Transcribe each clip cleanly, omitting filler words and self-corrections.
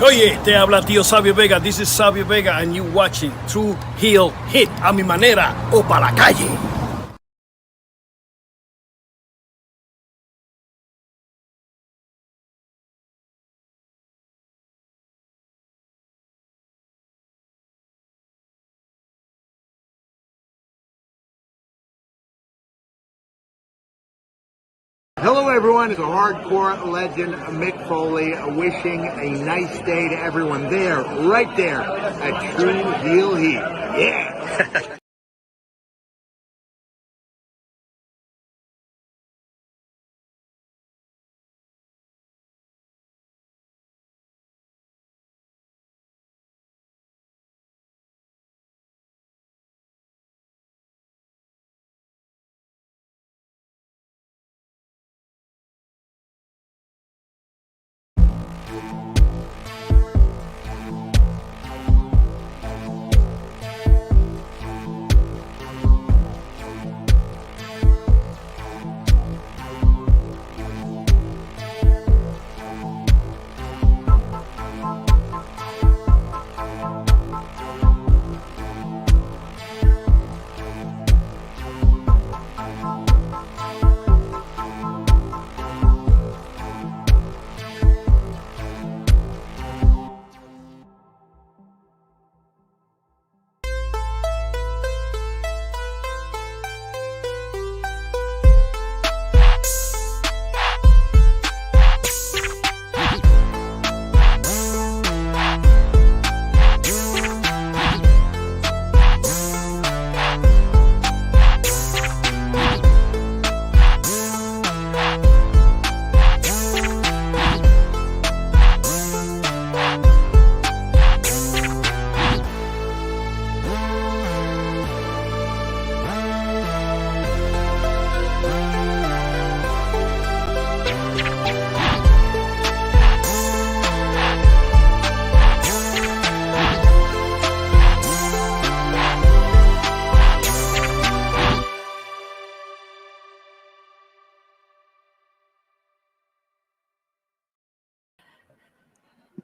Oye, te habla tío Sabio Vega. This is Sabio Vega and you watching True Heel Hit. A mi manera o pa' la calle. Hello everyone, it's a hardcore legend, Mick Foley, wishing a nice day to everyone there, right there, at True Heel Heat. Yeah!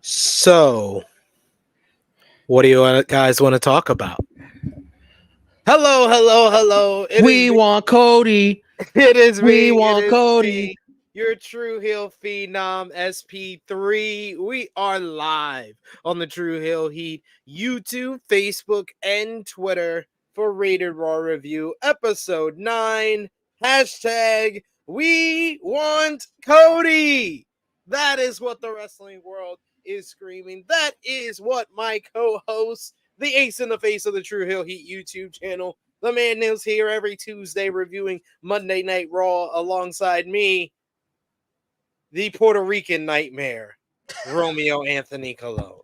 So, what do you guys want to talk about? Hello. We want Cody. It is We me. want Cody. Me, your True Heel Phenom SP3. We are live on the True Heel Heat YouTube, Facebook, and Twitter for Rated Raw Review, Episode 9. Hashtag We Want Cody. That is what the wrestling world is screaming. That is what my co-host, the ace in the face of the True Heel Heat YouTube channel, the man is here every Tuesday reviewing Monday Night Raw alongside me, the Puerto Rican nightmare, Romeo Anthony Cologne.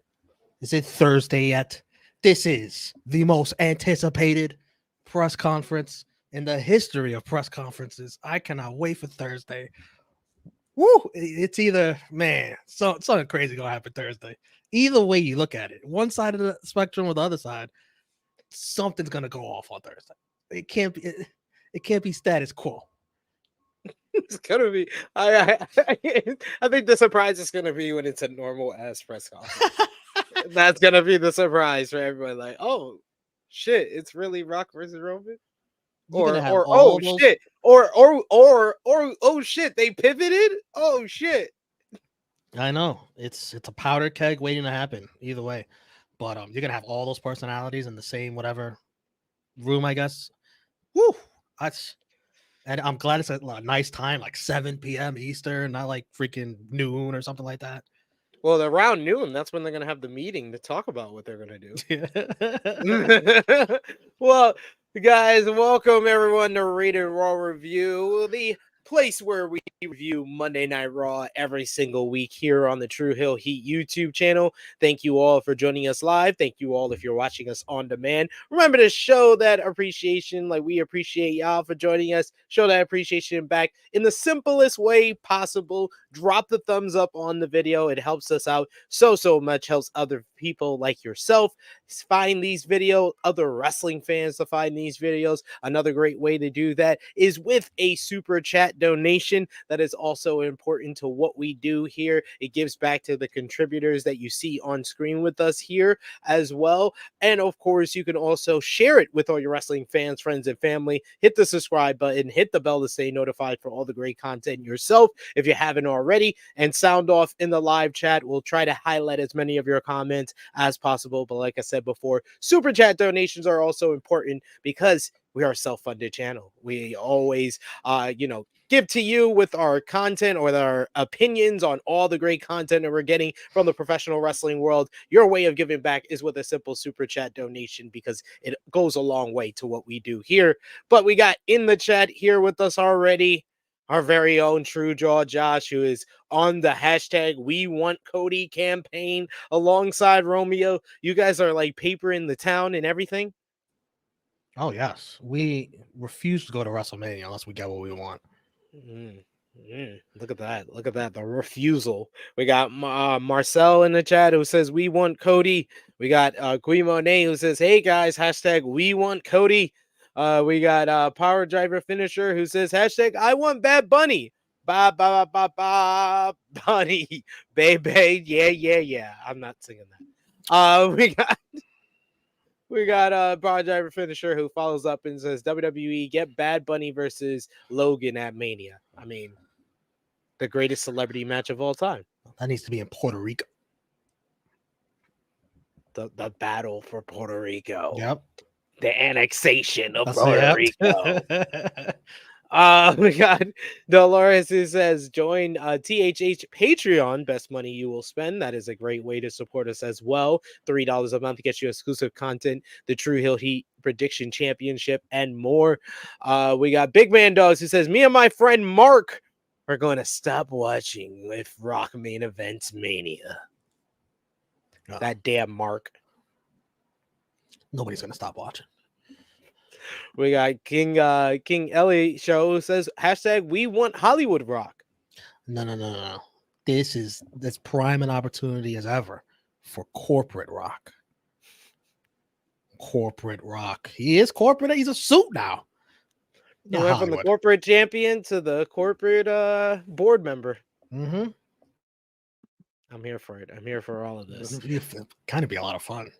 Is it Thursday yet? This is the most anticipated press conference in the history of press conferences. I cannot wait for Thursday. Woo! It's either, man, something crazy gonna happen Thursday. Either way you look at it, one side of the spectrum or the other side, something's gonna go off on Thursday. It can't be status quo. It's gonna be. I think the surprise is gonna be when it's a normal ass press conference. That's gonna be the surprise for everybody. Like, oh shit, it's really Rock versus Roman. Or oh shit, or oh shit, they pivoted. Oh shit. I know it's a powder keg waiting to happen. Either way, but you're gonna have all those personalities in the same whatever room, I guess. Woo! And I'm glad it's a nice time, like 7 p.m. Eastern, not like freaking noon or something like that. Well, around noon, that's when they're gonna have the meeting to talk about what they're gonna do. Well, guys, welcome everyone to Rated Raw Review, the place where we review Monday Night Raw every single week here on the True Heel Heat YouTube channel. Thank you all for joining us live. Thank you all if you're watching us on demand. Remember to show that appreciation, like we appreciate y'all for joining us. Show that appreciation back in the simplest way possible. Drop the thumbs up on the video. It helps us out so much, helps other people like yourself find these videos, other wrestling fans to find these videos. Another great way to do that is with a super chat donation. That is also important to what we do here. It gives back to the contributors that you see on screen with us here as well. And of course, you can also share it with all your wrestling fans, friends, and family. Hit the subscribe button, hit the bell to stay notified for all the great content yourself if you haven't already, and sound off in the live chat. We'll try to highlight as many of your comments as possible. But like I said before, super chat donations are also important because we are a self-funded channel. We always, give to you with our content or our opinions on all the great content that we're getting from the professional wrestling world. Your way of giving back is with a simple super chat donation because it goes a long way to what we do here. But we got in the chat here with us already our very own True Jaw Josh, who is on the hashtag We Want Cody campaign alongside Romeo. You guys are like papering the town and everything. Oh yes, we refuse to go to WrestleMania unless we get what we want. Look at that. Look at that. The refusal. We got Marcel in the chat who says, we want Cody. We got Guy Monet who says, hey guys, hashtag we want Cody. We got Power Driver Finisher who says, hashtag I want Bad Bunny. Ba ba ba ba ba Bunny. Baby. Yeah. I'm not singing that. We got Power Driver Finisher who follows up and says, WWE, get Bad Bunny versus Logan at Mania. I mean, the greatest celebrity match of all time. That needs to be in Puerto Rico. The battle for Puerto Rico. Yep. The annexation of That's Puerto Rico. We got Dolores who says, join THH Patreon, best money you will spend. That is a great way to support us as well. $3 a month gets you exclusive content, the True Hill Heat Prediction Championship, and more. We got Big Man Dogs who says, me and my friend Mark are going to stop watching with Rock Main Events Mania. That damn Mark. Nobody's going to stop watching. We got King Ellie Show who says, hashtag we want Hollywood Rock. No. This prime an opportunity as ever for corporate Rock. Corporate Rock. He is corporate. He's a suit now. He went from the corporate champion to the corporate board member. Mm-hmm. I'm here for it. I'm here for all of this. It'll kind of be a lot of fun.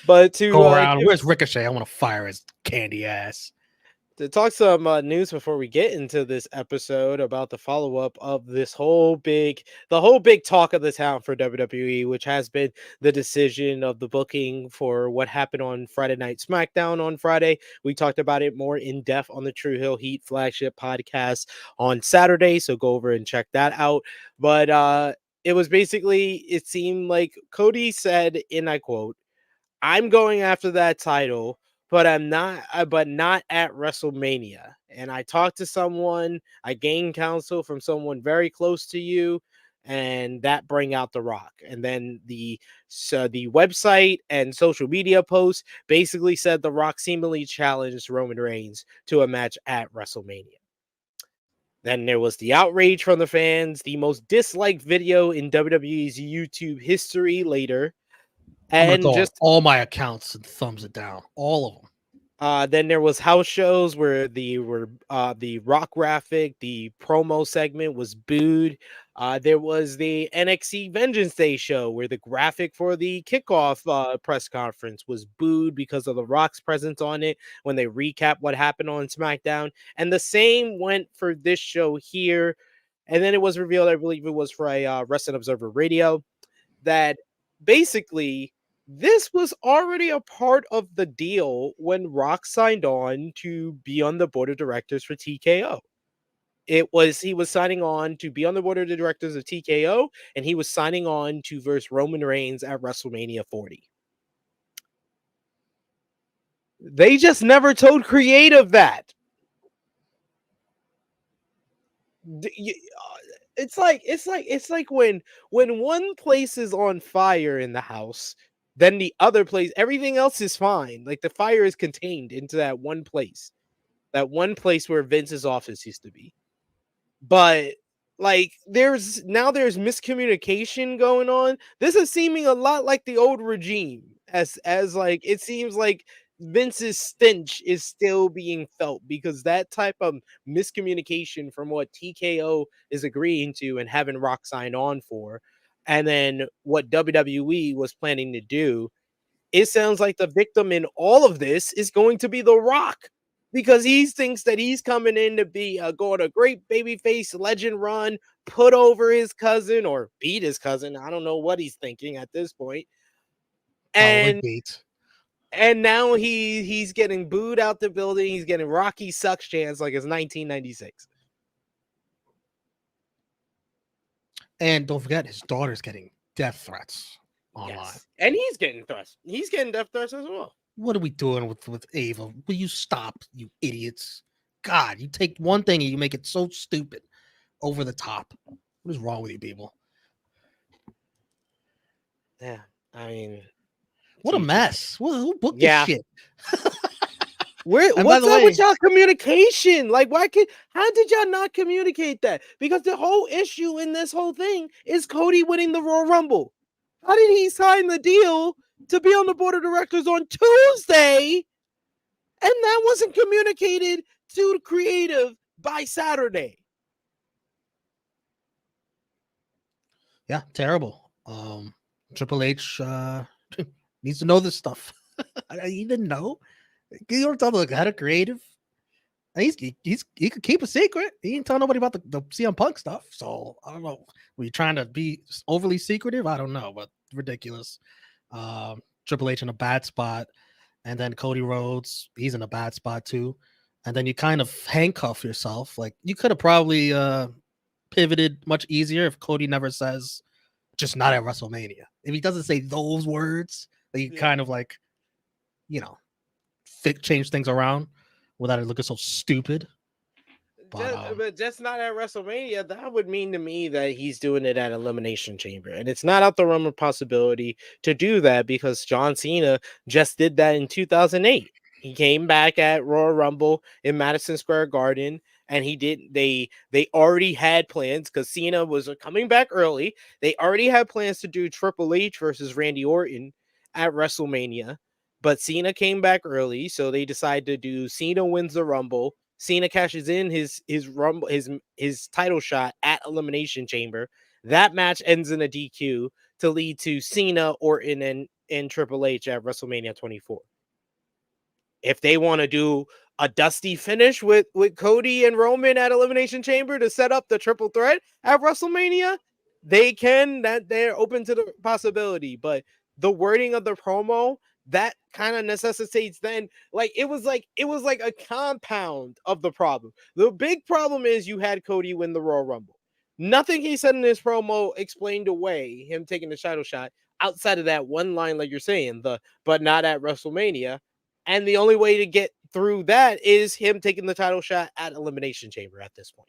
But to go around, where's Ricochet? I want to fire his candy ass. To talk some news before we get into this episode about the follow-up of the whole big talk of the town for WWE, which has been the decision of the booking for what happened on Friday Night SmackDown on Friday. We talked about it more in depth on the True Hill Heat flagship podcast on Saturday, so go over and check that out. But it was basically, it seemed like Cody said, and I quote, I'm going after that title, but not at WrestleMania. And I talked to someone, I gained counsel from someone very close to you, and that bring out The Rock. And then the website and social media posts basically said The Rock seemingly challenged Roman Reigns to a match at WrestleMania. Then there was the outrage from the fans, the most disliked video in WWE's YouTube history later. And just all my accounts and thumbs it down, all of them. Then there was house shows where the Rock graphic, the promo segment was booed. There was the NXT Vengeance Day show where the graphic for the kickoff press conference was booed because of the Rock's presence on it when they recap what happened on SmackDown. And the same went for this show here. And then it was revealed, I believe it was for a Wrestling Observer Radio, that basically this was already a part of the deal when Rock signed on to be on the board of directors for TKO. He was signing on to be on the board of directors of TKO, and he was signing on to verse Roman Reigns at WrestleMania 40. They just never told creative that. It's like when one place is on fire in the house, then the other place, everything else is fine. Like the fire is contained into that one place where Vince's office used to be. But Like there's miscommunication going on. This is seeming a lot like the old regime, as like it seems like Vince's stench is still being felt because that type of miscommunication from what TKO is agreeing to and having Rock sign on for, and then what WWE was planning to do. It sounds like the victim in all of this is going to be The Rock because he thinks that he's coming in to be going a great babyface legend run, put over his cousin or beat his cousin. I don't know what he's thinking at this point. Probably And beat. and now he's getting booed out the building. He's getting Rocky sucks chance like it's 1996. And don't forget, his daughter's getting death threats online. Yes. And he's getting threats. He's getting death threats as well. What are we doing with Ava? Will you stop, you idiots? God, you take one thing and you make it so stupid, over the top. What is wrong with you people? Yeah, I mean, what a mess. Who booked Yeah. this shit? What's by the up way- with y'all communication? Like, how did y'all not communicate that? Because the whole issue in this whole thing is Cody winning the Royal Rumble. How did he sign the deal to be on the board of directors on Tuesday, and that wasn't communicated to the creative by Saturday? Yeah, terrible. Triple H needs to know this stuff. He didn't know. You don't tell the head of creative. He could keep a secret. He didn't tell nobody about the CM Punk stuff. So I don't know. Were you trying to be overly secretive? I don't know, but ridiculous. Triple H in a bad spot, and then Cody Rhodes, he's in a bad spot too. And then you kind of handcuff yourself. Like you could have probably pivoted much easier if Cody never says just not at WrestleMania. If he doesn't say those words, then you kind of like, change things around without it looking so stupid. But just not at WrestleMania. That would mean to me that he's doing it at Elimination Chamber, and it's not out the realm of possibility to do that because John Cena just did that in 2008. He came back at Royal Rumble in Madison Square Garden, and they already had plans because Cena was coming back early. They already had plans to do Triple H versus Randy Orton at WrestleMania, but Cena came back early, so they decided to do Cena wins the Rumble. Cena cashes in his Rumble his title shot at Elimination Chamber. That match ends in a DQ to lead to Cena, Orton, and Triple H at WrestleMania 24. If they want to do a dusty finish with Cody and Roman at Elimination Chamber to set up the triple threat at WrestleMania, they can. That they're open to the possibility. But the wording of the promo, that kind of necessitates then it was like a compound of the problem. The big problem is you had Cody win the Royal Rumble. Nothing he said in this promo explained away him taking the title shot outside of that one line, like you're saying, but not at WrestleMania. And the only way to get through that is him taking the title shot at Elimination Chamber at this point.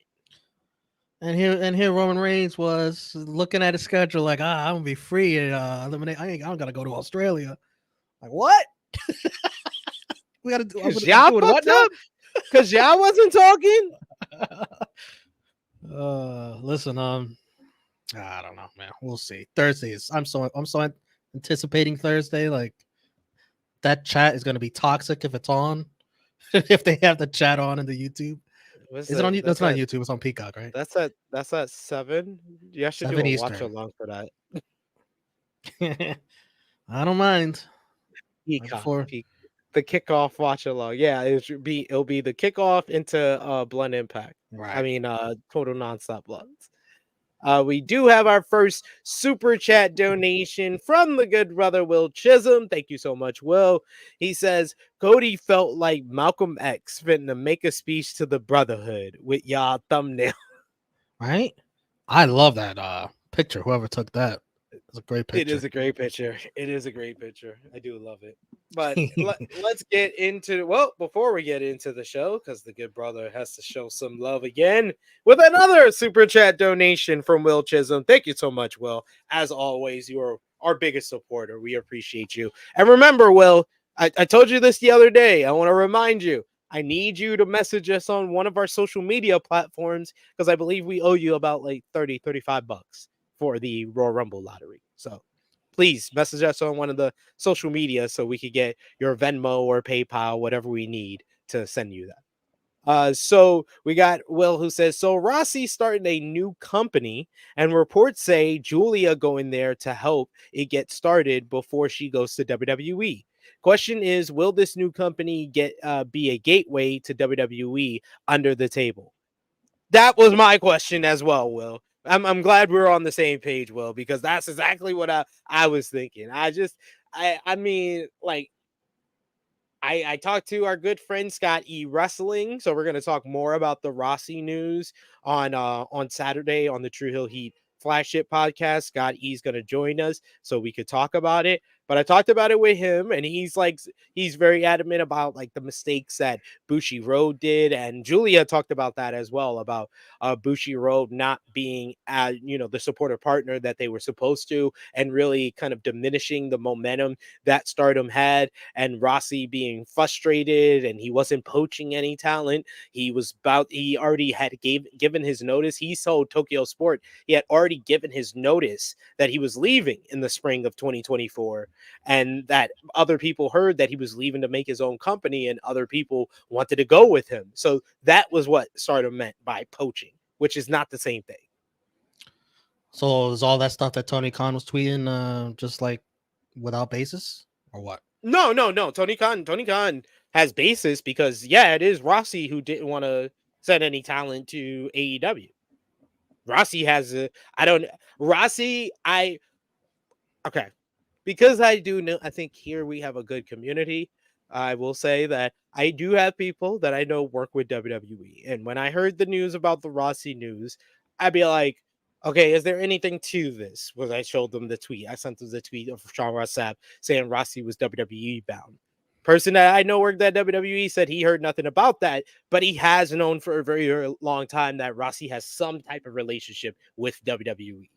And here Roman Reigns was looking at his schedule like, I'm gonna be free and eliminate. I don't gotta go to Australia. Like what? We gotta do. Y'all fucked up because y'all wasn't talking. Listen, I don't know, man. We'll see. Thursdays. I'm so anticipating Thursday. Like that chat is gonna be toxic if it's on. If they have the chat on in the YouTube. Is it on? That's not YouTube. It's on Peacock, right? That's at 7. You should do a watch along for that. I don't mind. Peacock. The kickoff watch along. Yeah, it'll be the kickoff into Blunt Impact. Right. I mean Total Nonstop Blunts. We do have our first super chat donation from the good brother Will Chisholm. Thank you so much, Will. He says Cody felt like Malcolm X finna make a speech to the Brotherhood with y'all thumbnail. Right? I love that picture. Whoever took that. It's a great picture. It is a great picture. It is a great picture. I do love it. But let's get into before we get into the show, because the good brother has to show some love again with another super chat donation from Will Chisholm. Thank you so much, Will. As always, you are our biggest supporter. We appreciate you. And remember, Will, I told you this the other day. I want to remind you, I need you to message us on one of our social media platforms because I believe we owe you about like $35 for the Royal Rumble lottery. So please message us on one of the social media so we could get your Venmo or PayPal, whatever we need to send you that. So we got Will who says, so Rossi started a new company and reports say Julia going there to help it get started before she goes to WWE. Question is, will this new company be a gateway to WWE under the table? That was my question as well, Will. I'm glad we're on the same page, Will, because that's exactly what I was thinking. I mean, like, I talked to our good friend Scott E Wrestling, so we're going to talk more about the Rossi news on Saturday on the True Hill Heat flagship podcast. Scott E's going to join us so we could talk about it. But I talked about it with him, and he's very adamant about like the mistakes that Bushiroad did, and Julia talked about that as well, about Bushiroad not being the supportive partner that they were supposed to, and really kind of diminishing the momentum that Stardom had, and Rossi being frustrated, and he wasn't poaching any talent. He already had given his notice. He told Tokyo Sport he had already given his notice that he was leaving in the spring of 2024. And that other people heard that he was leaving to make his own company, and other people wanted to go with him. So that was what Stardom meant by poaching, which is not the same thing. So is all that stuff that Tony Khan was tweeting just like without basis, or what? No. Tony Khan has basis, because it is Rossi who didn't want to send any talent to AEW. Rossi has okay. Because I do know, I think here we have a good community. I will say that I do have people that I know work with WWE. And when I heard the news about the Rossi news, I'd be like, okay, is there anything to this? Was I showed them the tweet. I sent them the tweet of Sean Ross Sapp saying Rossi was WWE bound. Person that I know worked at WWE said he heard nothing about that, but he has known for a very long time that Rossi has some type of relationship with WWE,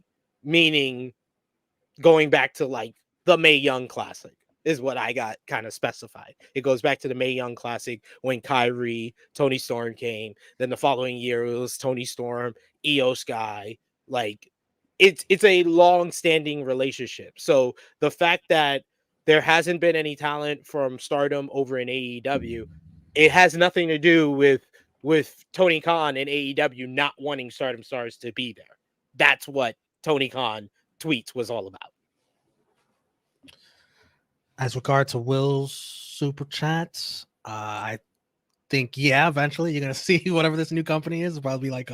meaning going back to like the Mae Young Classic is what I got kind of specified. It goes back to the Mae Young Classic when Kyrie, Tony Storm came. Then the following year it was Tony Storm, Io Sky. Like it's a long-standing relationship. So the fact that there hasn't been any talent from Stardom over in AEW, it has nothing to do with Tony Khan and AEW not wanting Stardom stars to be there. That's what Tony Khan tweets was all about. As regard to Will's super chats, I think eventually you're gonna see whatever this new company is. It'll probably be like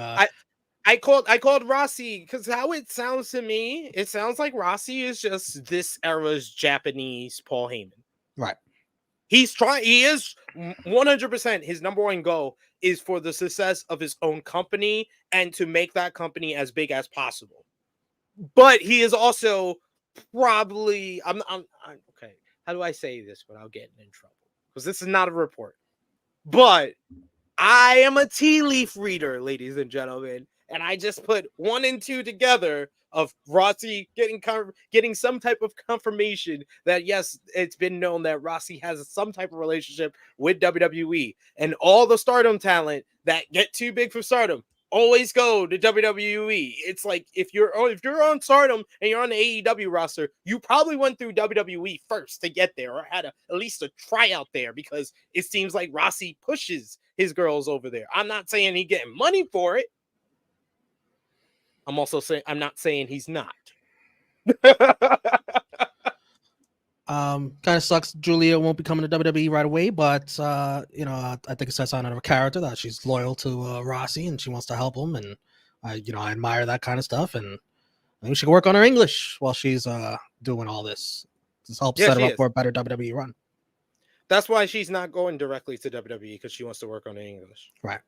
I called Rossi because how it sounds to me, it sounds like Rossi is just this era's Japanese Paul Heyman. Right. He is 100%. His number one goal is for the success of his own company and to make that company as big as possible. But he is also probably I'm okay. How do I say this without getting in trouble? Because this is not a report. But I am a tea leaf reader, ladies and gentlemen, and I just put 1 and 2 together of Rossi getting some type of confirmation that yes, it's been known that Rossi has some type of relationship with WWE, and all the Stardom talent that get too big for Stardom always go to WWE. It's like if you're on Stardom and you're on the AEW roster, you probably went through WWE first to get there, or had at least a tryout there, because it seems like Rossi pushes his girls over there. I'm not saying he's getting money for it. I'm also saying I'm not saying he's not. Kind of sucks. Julia won't be coming to WWE right away, but I think it says on her character that she's loyal to Rossi and she wants to help him, and I admire that kind of stuff. And I think she can work on her English while she's doing all this. This helps set her up for a better WWE run. That's why she's not going directly to WWE, because she wants to work on her English. Right.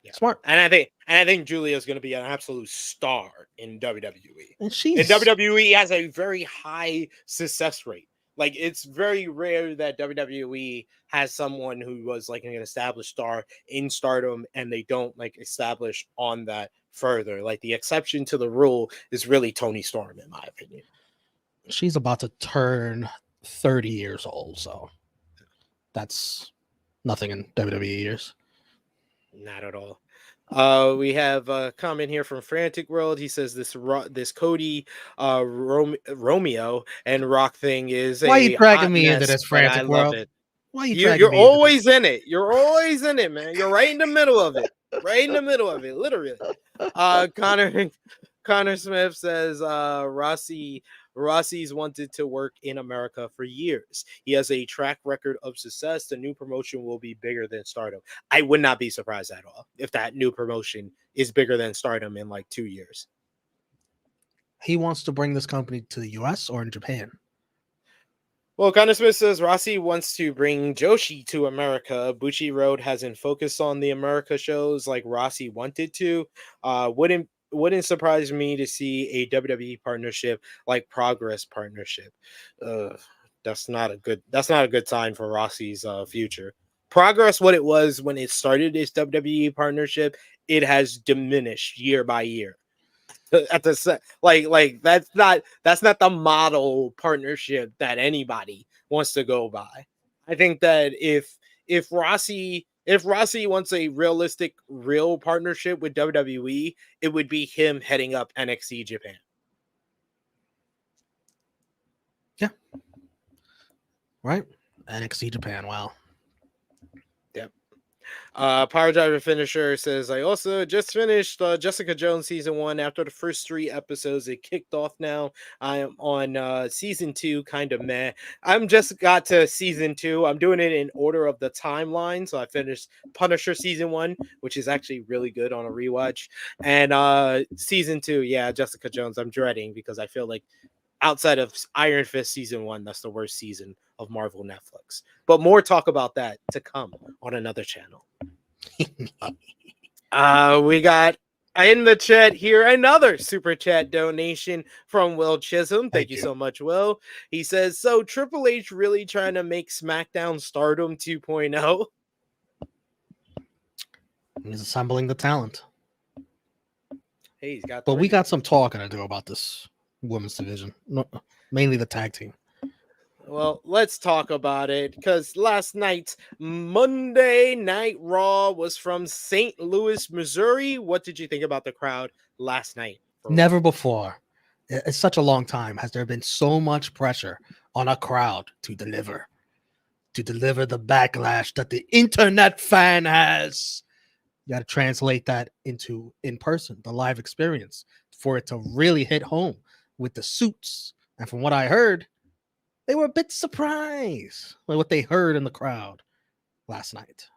Yeah. Smart. And I think Julia is going to be an absolute star in WWE. And WWE has a very high success rate. Like, it's very rare that WWE has someone who was like an established star in Stardom and they don't like establish on that further. Like, the exception to the rule is really Tony Storm, in my opinion. She's about to turn 30 years old, so that's Nothing in WWE years. Not at all. We have a comment here from Frantic World. He says this Cody Romeo and Rock thing is Why a you dragging hot me into mess, this but I Frantic love World? it. Why you You're dragging me into always in it. You're always in it, man. You're right in the middle of it. Right in the middle of it, literally. Connor Smith says Rossi's wanted to work in America for years. He has a track record of success. The new promotion will be bigger than Stardom. I would not be surprised at all if that new promotion is bigger than Stardom in like 2 years. He wants to bring this company to the US or in Japan. Well, Connor Smith says Rossi wants to bring Joshi to America. Bucci Road hasn't focused on the America shows like Rossi wanted to. Wouldn't surprise me to see a WWE partnership like Progress partnership. That's not a good sign for Rossi's future. Progress, what it was when it started this WWE partnership, it has diminished year by year. At the like that's not the model partnership that anybody wants to go by. I think that if Rossi wants a real partnership with WWE, it would be him heading up NXT Japan. Yeah. Right? NXT Japan. Wow. Power Driver Finisher says, I also just finished Jessica Jones season 1. After the first 3 episodes, it kicked off now. I am on season 2, kind of meh. I'm just got to season 2. I'm doing it in order of the timeline. So I finished Punisher season 1, which is actually really good on a rewatch. And season 2, yeah, Jessica Jones, I'm dreading because I feel like outside of Iron Fist season 1, that's the worst season of Marvel Netflix. But more talk about that to come on another channel. We got in the chat here another super chat donation from Will Chisholm. Thank you so much, Will. He says, so Triple H really trying to make SmackDown Stardom 2.0? He's assembling the talent. Hey, he's got. But we got some talking to do about this women's division, mainly the tag team. Well, let's talk about it because last night's Monday Night Raw was from St. Louis, Missouri. What did you think about the crowd last night? Never before, it's such a long time, has there been so much pressure on a crowd to deliver the backlash that the internet fan has. You got to translate that into in person, the live experience, for it to really hit home with the suits. And from what I heard, they were a bit surprised by what they heard in the crowd last night.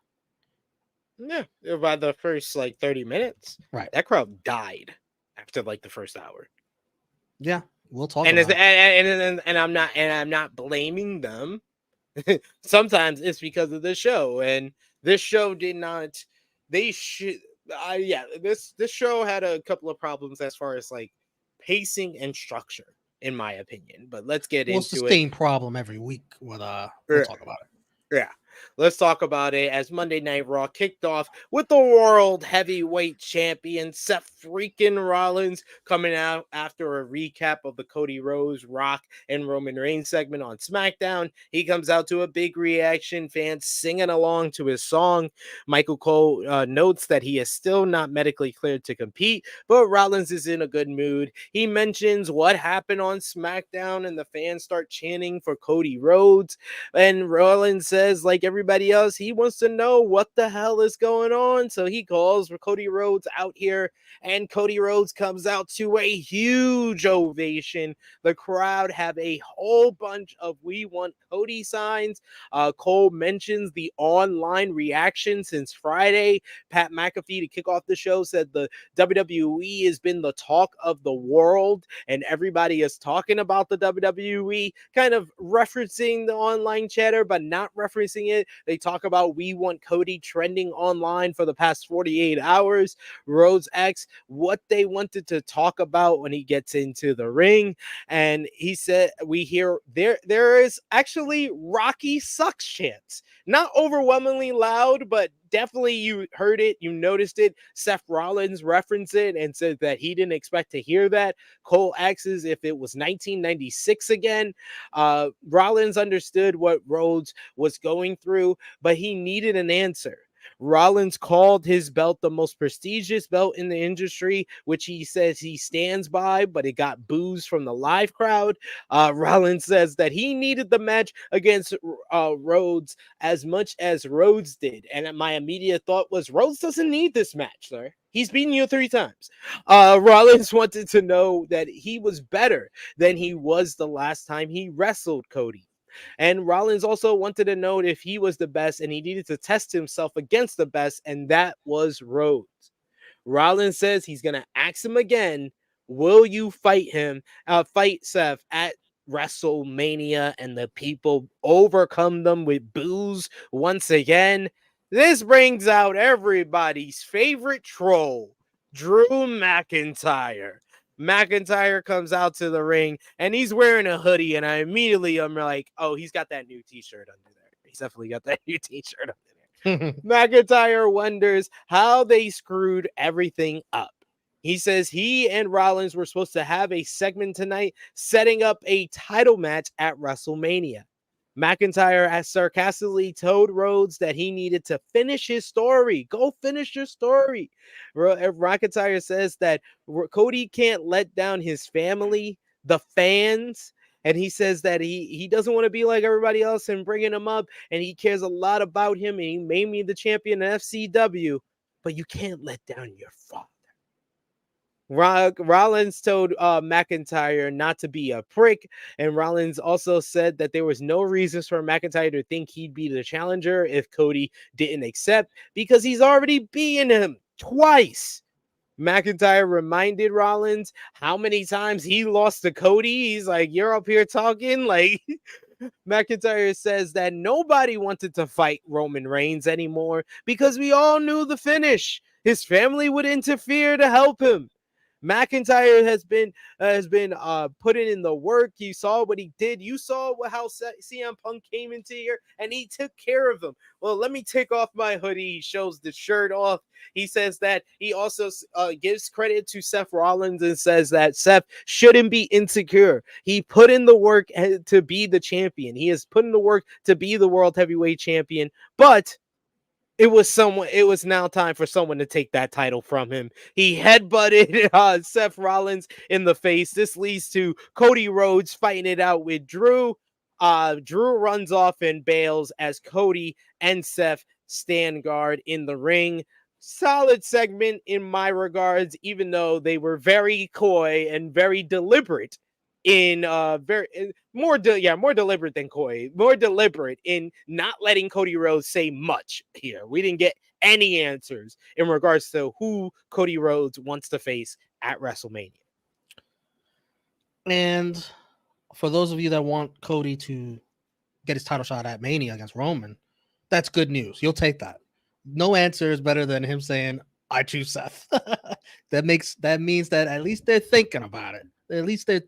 Yeah, by the first 30 minutes, right? That crowd died after the first hour. Yeah, we'll talk. And I'm not blaming them. Sometimes it's because of the show, and this show did not. This show had a couple of problems as far as pacing and structure, in my opinion. But let's get into it. It's the same problem every week. We'll talk about it. Yeah, let's talk about it as Monday Night Raw kicked off with the World Heavyweight Champion Seth freaking Rollins coming out after a recap of the Cody Rhodes, Rock, and Roman Reigns segment on SmackDown. He comes out to a big reaction, fans singing along to his song. Michael Cole notes that he is still not medically cleared to compete, but Rollins is in a good mood. He mentions what happened on SmackDown, and the fans start chanting for Cody Rhodes, and Rollins says, like everybody else, he wants to know what the hell is going on. So he calls for Cody Rhodes out here, and Cody Rhodes comes out to a huge ovation. The crowd have a whole bunch of "We Want Cody" signs. Cole mentions the online reaction since Friday. Pat McAfee, to kick off the show, said the WWE has been the talk of the world, and everybody is talking about the WWE, kind of referencing the online chatter, but not referencing it. They talk about "We Want Cody" trending online for the past 48 hours. Rhodes asks what they wanted to talk about when he gets into the ring, and he said, we hear there is actually Rocky sucks chants. Not overwhelmingly loud, but definitely you heard it, you noticed it. Seth Rollins referenced it and said that he didn't expect to hear that. Cole asks if it was 1996 again. Rollins understood what Rhodes was going through, but he needed an answer. Rollins called his belt the most prestigious belt in the industry, which he says he stands by, but it got boos from the live crowd. Rollins says that he needed the match against Rhodes as much as Rhodes did. And my immediate thought was, Rhodes doesn't need this match, sir. He's beaten you 3 times. Rollins wanted to know that he was better than he was the last time he wrestled Cody. And Rollins also wanted to know if he was the best, and he needed to test himself against the best, and that was Rhodes. Rollins says he's going to ask him again, will you fight Seth at WrestleMania, and the people overcome them with boos once again? This brings out everybody's favorite troll, Drew McIntyre. McIntyre comes out to the ring and he's wearing a hoodie, and I'm like, oh, he's got that new t-shirt under there. He's definitely got that new t-shirt under there. McIntyre wonders how they screwed everything up. He says he and Rollins were supposed to have a segment tonight setting up a title match at WrestleMania. McIntyre has sarcastically told Rhodes that he needed to finish his story. Go finish your story. McIntyre says that Cody can't let down his family, the fans, and he says that he doesn't want to be like everybody else and bringing him up, and he cares a lot about him, and he made me the champion in FCW, but you can't let down your father. Rollins told McIntyre not to be a prick, and Rollins also said that there was no reasons for McIntyre to think he'd be the challenger if Cody didn't accept, because he's already beaten him twice. McIntyre reminded Rollins how many times he lost to Cody. He's like, you're up here talking like... McIntyre says that nobody wanted to fight Roman Reigns anymore because we all knew the finish. His family would interfere to help him. McIntyre has been putting in the work. You saw what he did. You saw how CM Punk came into here and he took care of him. Well, let me take off my hoodie. He shows the shirt off. He says that he also gives credit to Seth Rollins and says that Seth shouldn't be insecure. He put in the work to be the champion. He has put in the work to be the world heavyweight champion, but it was now time for someone to take that title from him. He headbutted Seth Rollins in the face. This leads to Cody Rhodes fighting it out with Drew. Drew runs off and bails as Cody and Seth stand guard in the ring. Solid segment in my regards, even though they were very coy and very deliberate more deliberate than coy, more deliberate in not letting Cody Rhodes say much here. We didn't get any answers in regards to who Cody Rhodes wants to face at WrestleMania. And for those of you that want Cody to get his title shot at Mania against Roman, that's good news. You'll take that. No answer is better than him saying, I choose Seth. That means that at least they're thinking about it. At least they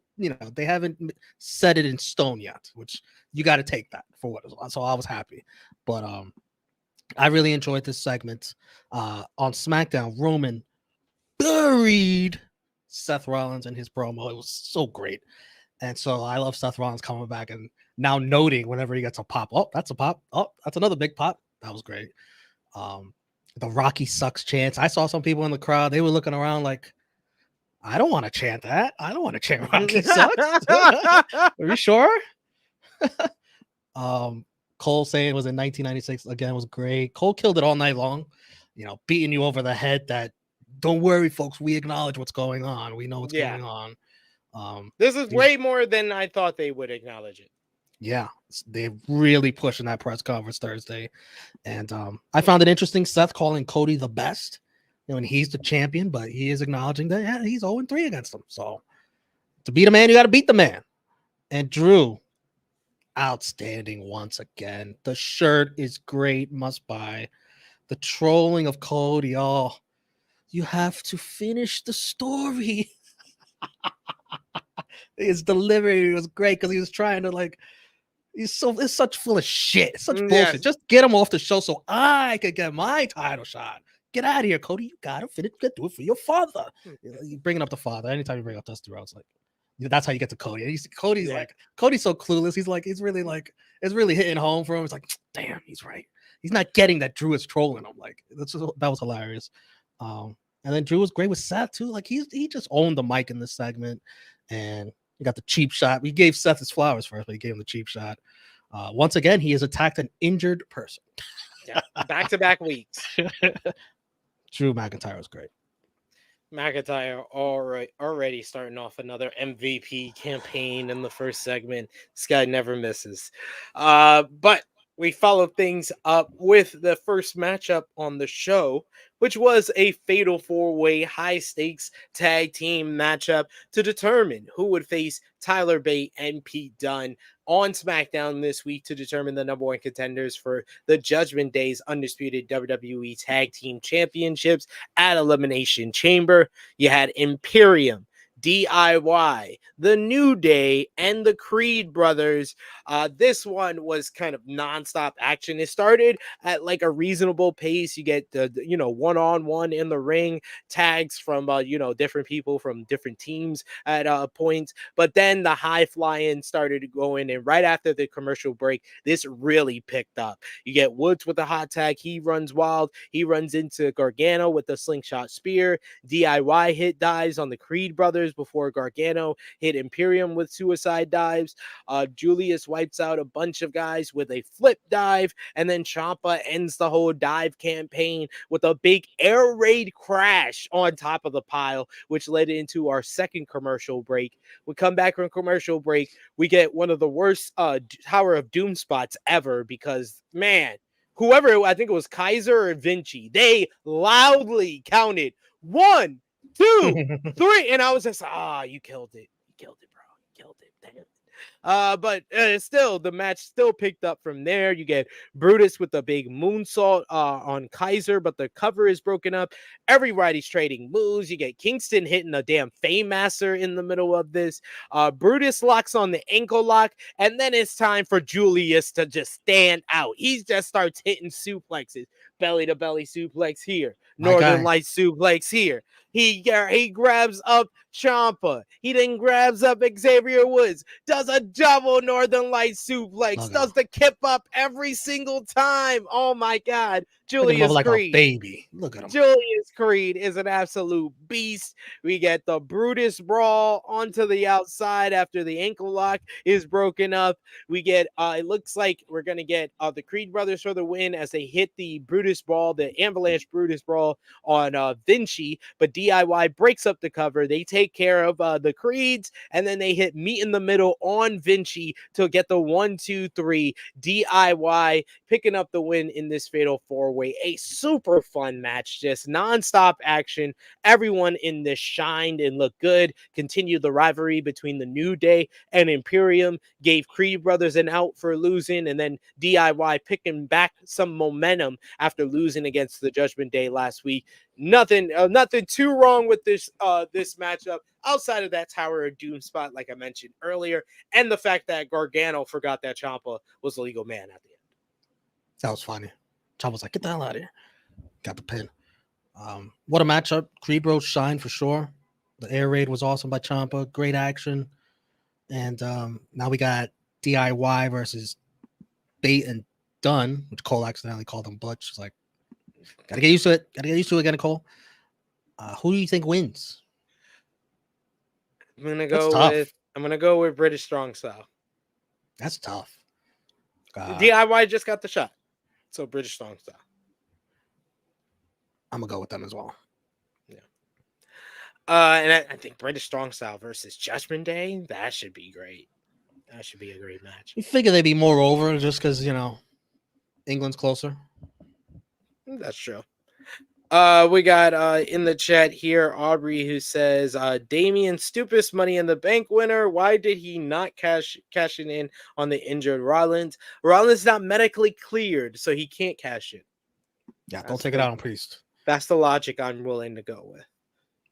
haven't set it in stone yet, which you got to take that for what it was. So I was happy. But I really enjoyed this segment. On SmackDown, Roman buried Seth Rollins in his promo. It was so great. And so I love Seth Rollins coming back and now noting whenever he gets a pop. Oh, that's a pop. Oh, that's another big pop. That was great. The Rocky sucks chants. I saw some people in the crowd. They were looking around like, I don't want to chant that. I don't want to chant Rocky sucks. Are you sure? Cole saying it was in 1996 again was great. Cole killed it all night long, beating you over the head that don't worry, folks, we acknowledge what's going on. We know what's going on. This is way more than I thought they would acknowledge it. Yeah, they're really pushing that press conference Thursday. And I found it interesting, Seth calling Cody the best. And he's the champion, but he is acknowledging that he's 0-3 against him. So to beat a man, you got to beat the man. And Drew, outstanding once again. The shirt is great, must buy. The trolling of Cody, you have to finish the story. His delivery was great because he was trying to it's such full of shit. It's such Yes. bullshit. Just get him off the show so I could get my title shot. Get out of here, Cody. You gotta finish. Do it for your father. You bringing up the father. Anytime you bring up Dusty Rhodes, like that's how you get to Cody. Cody's like Cody's so clueless. He's it's really hitting home for him. It's like, damn, he's right. He's not getting that Drew is trolling him. Like that was hilarious. And then Drew was great with Seth too. Like he just owned the mic in this segment, and he got the cheap shot. We gave Seth his flowers first, but he gave him the cheap shot. Once again, he has attacked an injured person. Yeah, back-to-back weeks. Drew McIntyre was great. McIntyre already starting off another MVP campaign in the first segment. This guy never misses. But we followed things up with the first matchup on the show, which was a fatal four-way high-stakes tag team matchup to determine who would face Tyler Bate and Pete Dunne on SmackDown this week to determine the number one contenders for the Judgment Day's undisputed WWE Tag Team Championships at Elimination Chamber. You had Imperium, DIY, the New Day, and the Creed brothers. This one was kind of nonstop action. It started at like a reasonable pace. You get the one-on-one in the ring, tags from different people from different teams at points. But then the high flying started going, and right after the commercial break, this really picked up. You get Woods with a hot tag. He runs wild. He runs into Gargano with the slingshot spear. DIY hit dives on the Creed brothers before Gargano hit Imperium with suicide dives. Julius wipes out a bunch of guys with a flip dive, and then Ciampa ends the whole dive campaign with a big air raid crash on top of the pile, which led into our second commercial break. We come back from commercial break, we get one of the worst Tower of Doom spots ever because, man, whoever, I think it was Kaiser or Vinci, they loudly counted 1, 2, 3, and I was just, you killed it. You killed it, bro. You killed it. Damn. But still, the match still picked up from there. You get Brutus with a big moonsault on Kaiser, but the cover is broken up. Everybody's trading moves. You get Kingston hitting a damn Fame Master in the middle of this. Brutus locks on the ankle lock, and then it's time for Julius to just stand out. He just starts hitting suplexes. Belly to belly suplex here. Northern Lights suplex here. He grabs up Ciampa. He then grabs up Xavier Woods. Does a double Northern Lights suplex. Does the kip up every single time. Oh my God. Julius like Creed. A baby. Look at him. Julius Creed is an absolute beast. We get the Brutus brawl onto the outside after the ankle lock is broken up. We get, it looks like we're going to get the Creed brothers for the win as they hit the Brutus brawl, the Avalanche Brutus brawl on Vinci, but DIY breaks up the cover. They take care of the Creeds, and then they hit meet in the middle on Vinci to get the 1, 2, 3. DIY picking up the win in this fatal four-way. A super fun match, just nonstop action. Everyone in this shined and looked good. Continued the rivalry between the New Day and Imperium. Gave Creed brothers an out for losing, and then DIY picking back some momentum after losing against the Judgment Day last week. Nothing too wrong with this matchup outside of that Tower of Doom spot, like I mentioned earlier, and the fact that Gargano forgot that Ciampa was the legal man at the end. That was funny. Ciampa's like, get the hell out of here. Got the pin. What a matchup. Creed Bros shine for sure. The air raid was awesome by Ciampa. Great action. And now we got DIY versus Bate and Dunne, which Cole accidentally called him Butch. It's like, gotta get used to it. Gotta get used to it again, Cole. Who do you think wins? I'm gonna go with British Strong Style. That's tough. DIY just got the shot. So British Strong Style. I'm gonna go with them as well. Yeah. And I think British Strong Style versus Judgment Day, that should be great. That should be a great match. You figure they'd be more over just because England's closer. That's true. We got in the chat here Aubrey who says Damian stupidest Money in the Bank winner. Why did he not cashing in on the injured Rollins? Rollins not medically cleared, so he can't cash in. Yeah, don't take it out on Priest. That's the logic I'm willing to go with.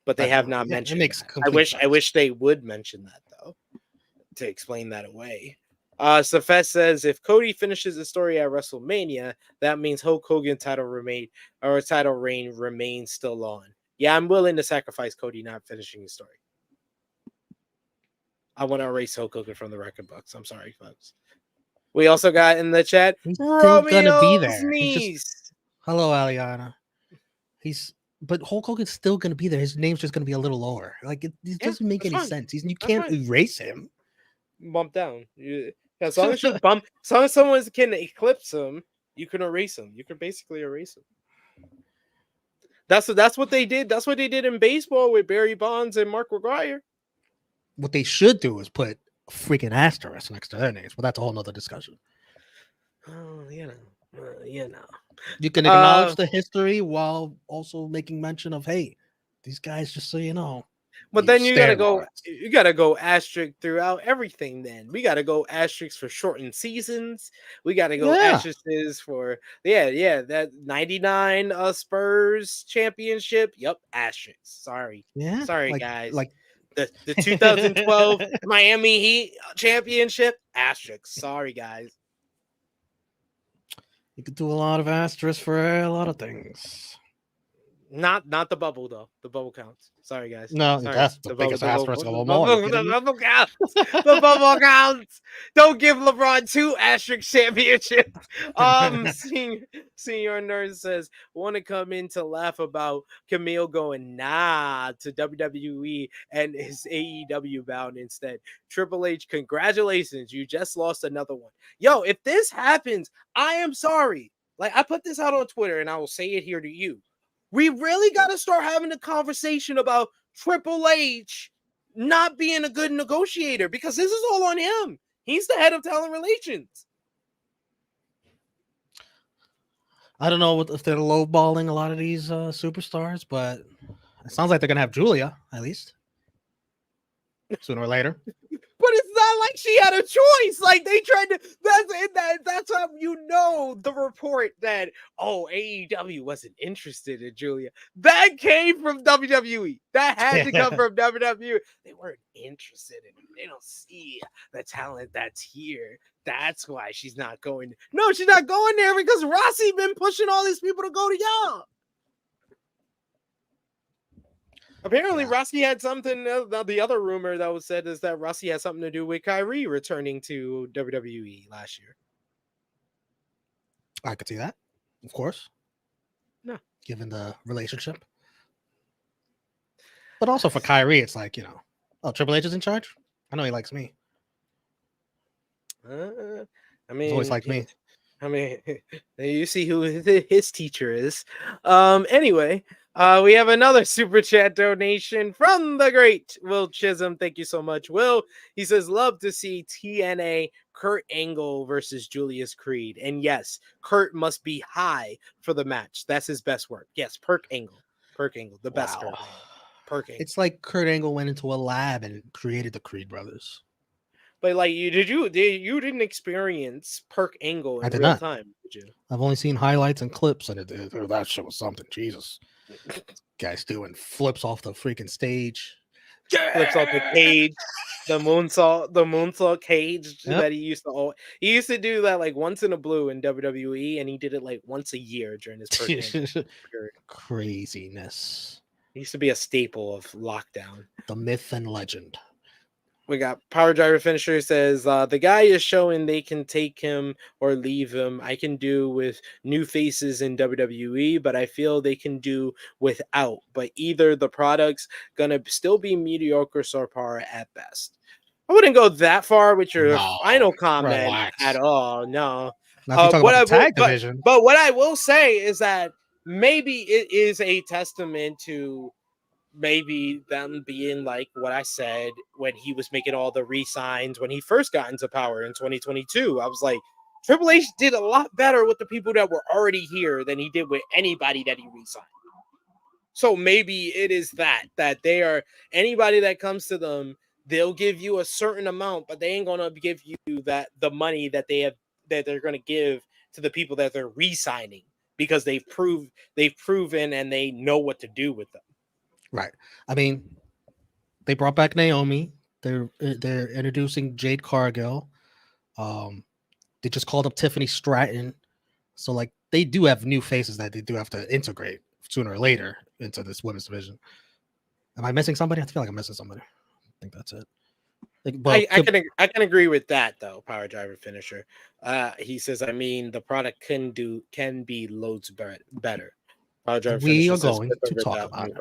But they have not mentioned. It makes I wish they would mention that though, to explain that away. Safet says if Cody finishes the story at WrestleMania, that means Hulk Hogan title reign remains still on. Yeah, I'm willing to sacrifice Cody not finishing the story. I want to erase Hulk Hogan from the record books. I'm sorry, folks. We also got in the chat He's still gonna be Romeo's there. niece. Hello, Aliana. But Hulk Hogan's still gonna be there. His name's just gonna be a little lower. Like it doesn't make any sense. You can't erase him. Bump down. As long as you bump, as long as someone can eclipse him, you can erase him. You can basically erase him. That's what they did. That's what they did in baseball with Barry Bonds and Mark McGwire. What they should do is put a freaking asterisk next to their names, but that's a whole nother discussion. Oh, You can acknowledge the history while also making mention of, hey, these guys, just so you know. But then you gotta go asterisk throughout everything. Then we gotta go asterisk for shortened seasons. We gotta go asterisks for that 99 Spurs championship. Yep, asterisk. Sorry, guys. Like the 2012 Miami Heat championship, asterisk. Sorry, guys. You could do a lot of asterisks for a lot of things. Not the bubble though. The bubble counts. Sorry, guys. No, sorry. That's the biggest asterisk of them all. The bubble counts. The bubble counts. Don't give LeBron 2 asterisk championships. Senior Nerd says, want to come in to laugh about Camille going to WWE and his AEW bound instead. Triple H, congratulations. You just lost another one. Yo, if this happens, I am sorry. Like, I put this out on Twitter and I will say it here to you. We really got to start having a conversation about Triple H not being a good negotiator because this is all on him. He's the head of talent relations. I don't know if they're lowballing a lot of these superstars, but it sounds like they're going to have Julia, at least, sooner or later. But it's not like she had a choice. Like they tried to. That's how you know the report that AEW wasn't interested in Julia. That came from WWE. That had to come from WWE. They weren't interested in it. They don't see the talent that's here. That's why she's not going. No, she's not going there because Rossi been pushing all these people to go to y'all. Apparently, Rossi had something. The other rumor that was said is that Rossi had something to do with Kyrie returning to WWE last year. I could see that, of course. No, given the relationship, but also for Kyrie, it's like Triple H is in charge. I know he likes me. I mean, he's always liked me. I mean, you see who his teacher is. Anyway. We have another super chat donation from the great Will Chisholm. Thank you so much, Will. He says, love to see TNA Kurt Angle versus Julius Creed. And yes, Kurt must be high for the match. That's his best work. Yes, Perk Angle, the best Kurt Angle. Perk Angle. It's like Kurt Angle went into a lab and created the Creed brothers. But like you didn't experience Perk Angle in real time, did you? I've only seen highlights and clips, and that shit was something. Jesus. Guy's doing flips off the freaking stage. Flips off the cage. The moonsault cage that he used to do that like once in a blue in WWE, and he did it like once a year during his period. Craziness. He used to be a staple of Lockdown. The myth and legend. We got Power Driver Finisher says, the guy is showing they can take him or leave him. I can do with new faces in WWE, but I feel they can do without. But either the product's going to still be mediocre or par at best. I wouldn't go that far with your final comment at all. No. But what I will say is that maybe it is a testament to maybe them being like what I said when he was making all the re-signs when he first got into power in 2022. I was like, Triple H did a lot better with the people that were already here than he did with anybody that he re-signed. So maybe it is that they are anybody that comes to them, they'll give you a certain amount, but they ain't gonna give you the money that they're gonna give to the people that they're re-signing because they've proven and they know what to do with them. Right. I mean, they brought back Naomi. They're introducing Jade Cargill. They just called up Tiffany Stratton. So like they do have new faces that they do have to integrate sooner or later into this women's division. Am I missing somebody? I feel like I'm missing somebody. I think that's it. Like, I can agree with that though. Power driver finisher. He says, I mean, the product can be loads better. Power driver we finisher are says, going to talk about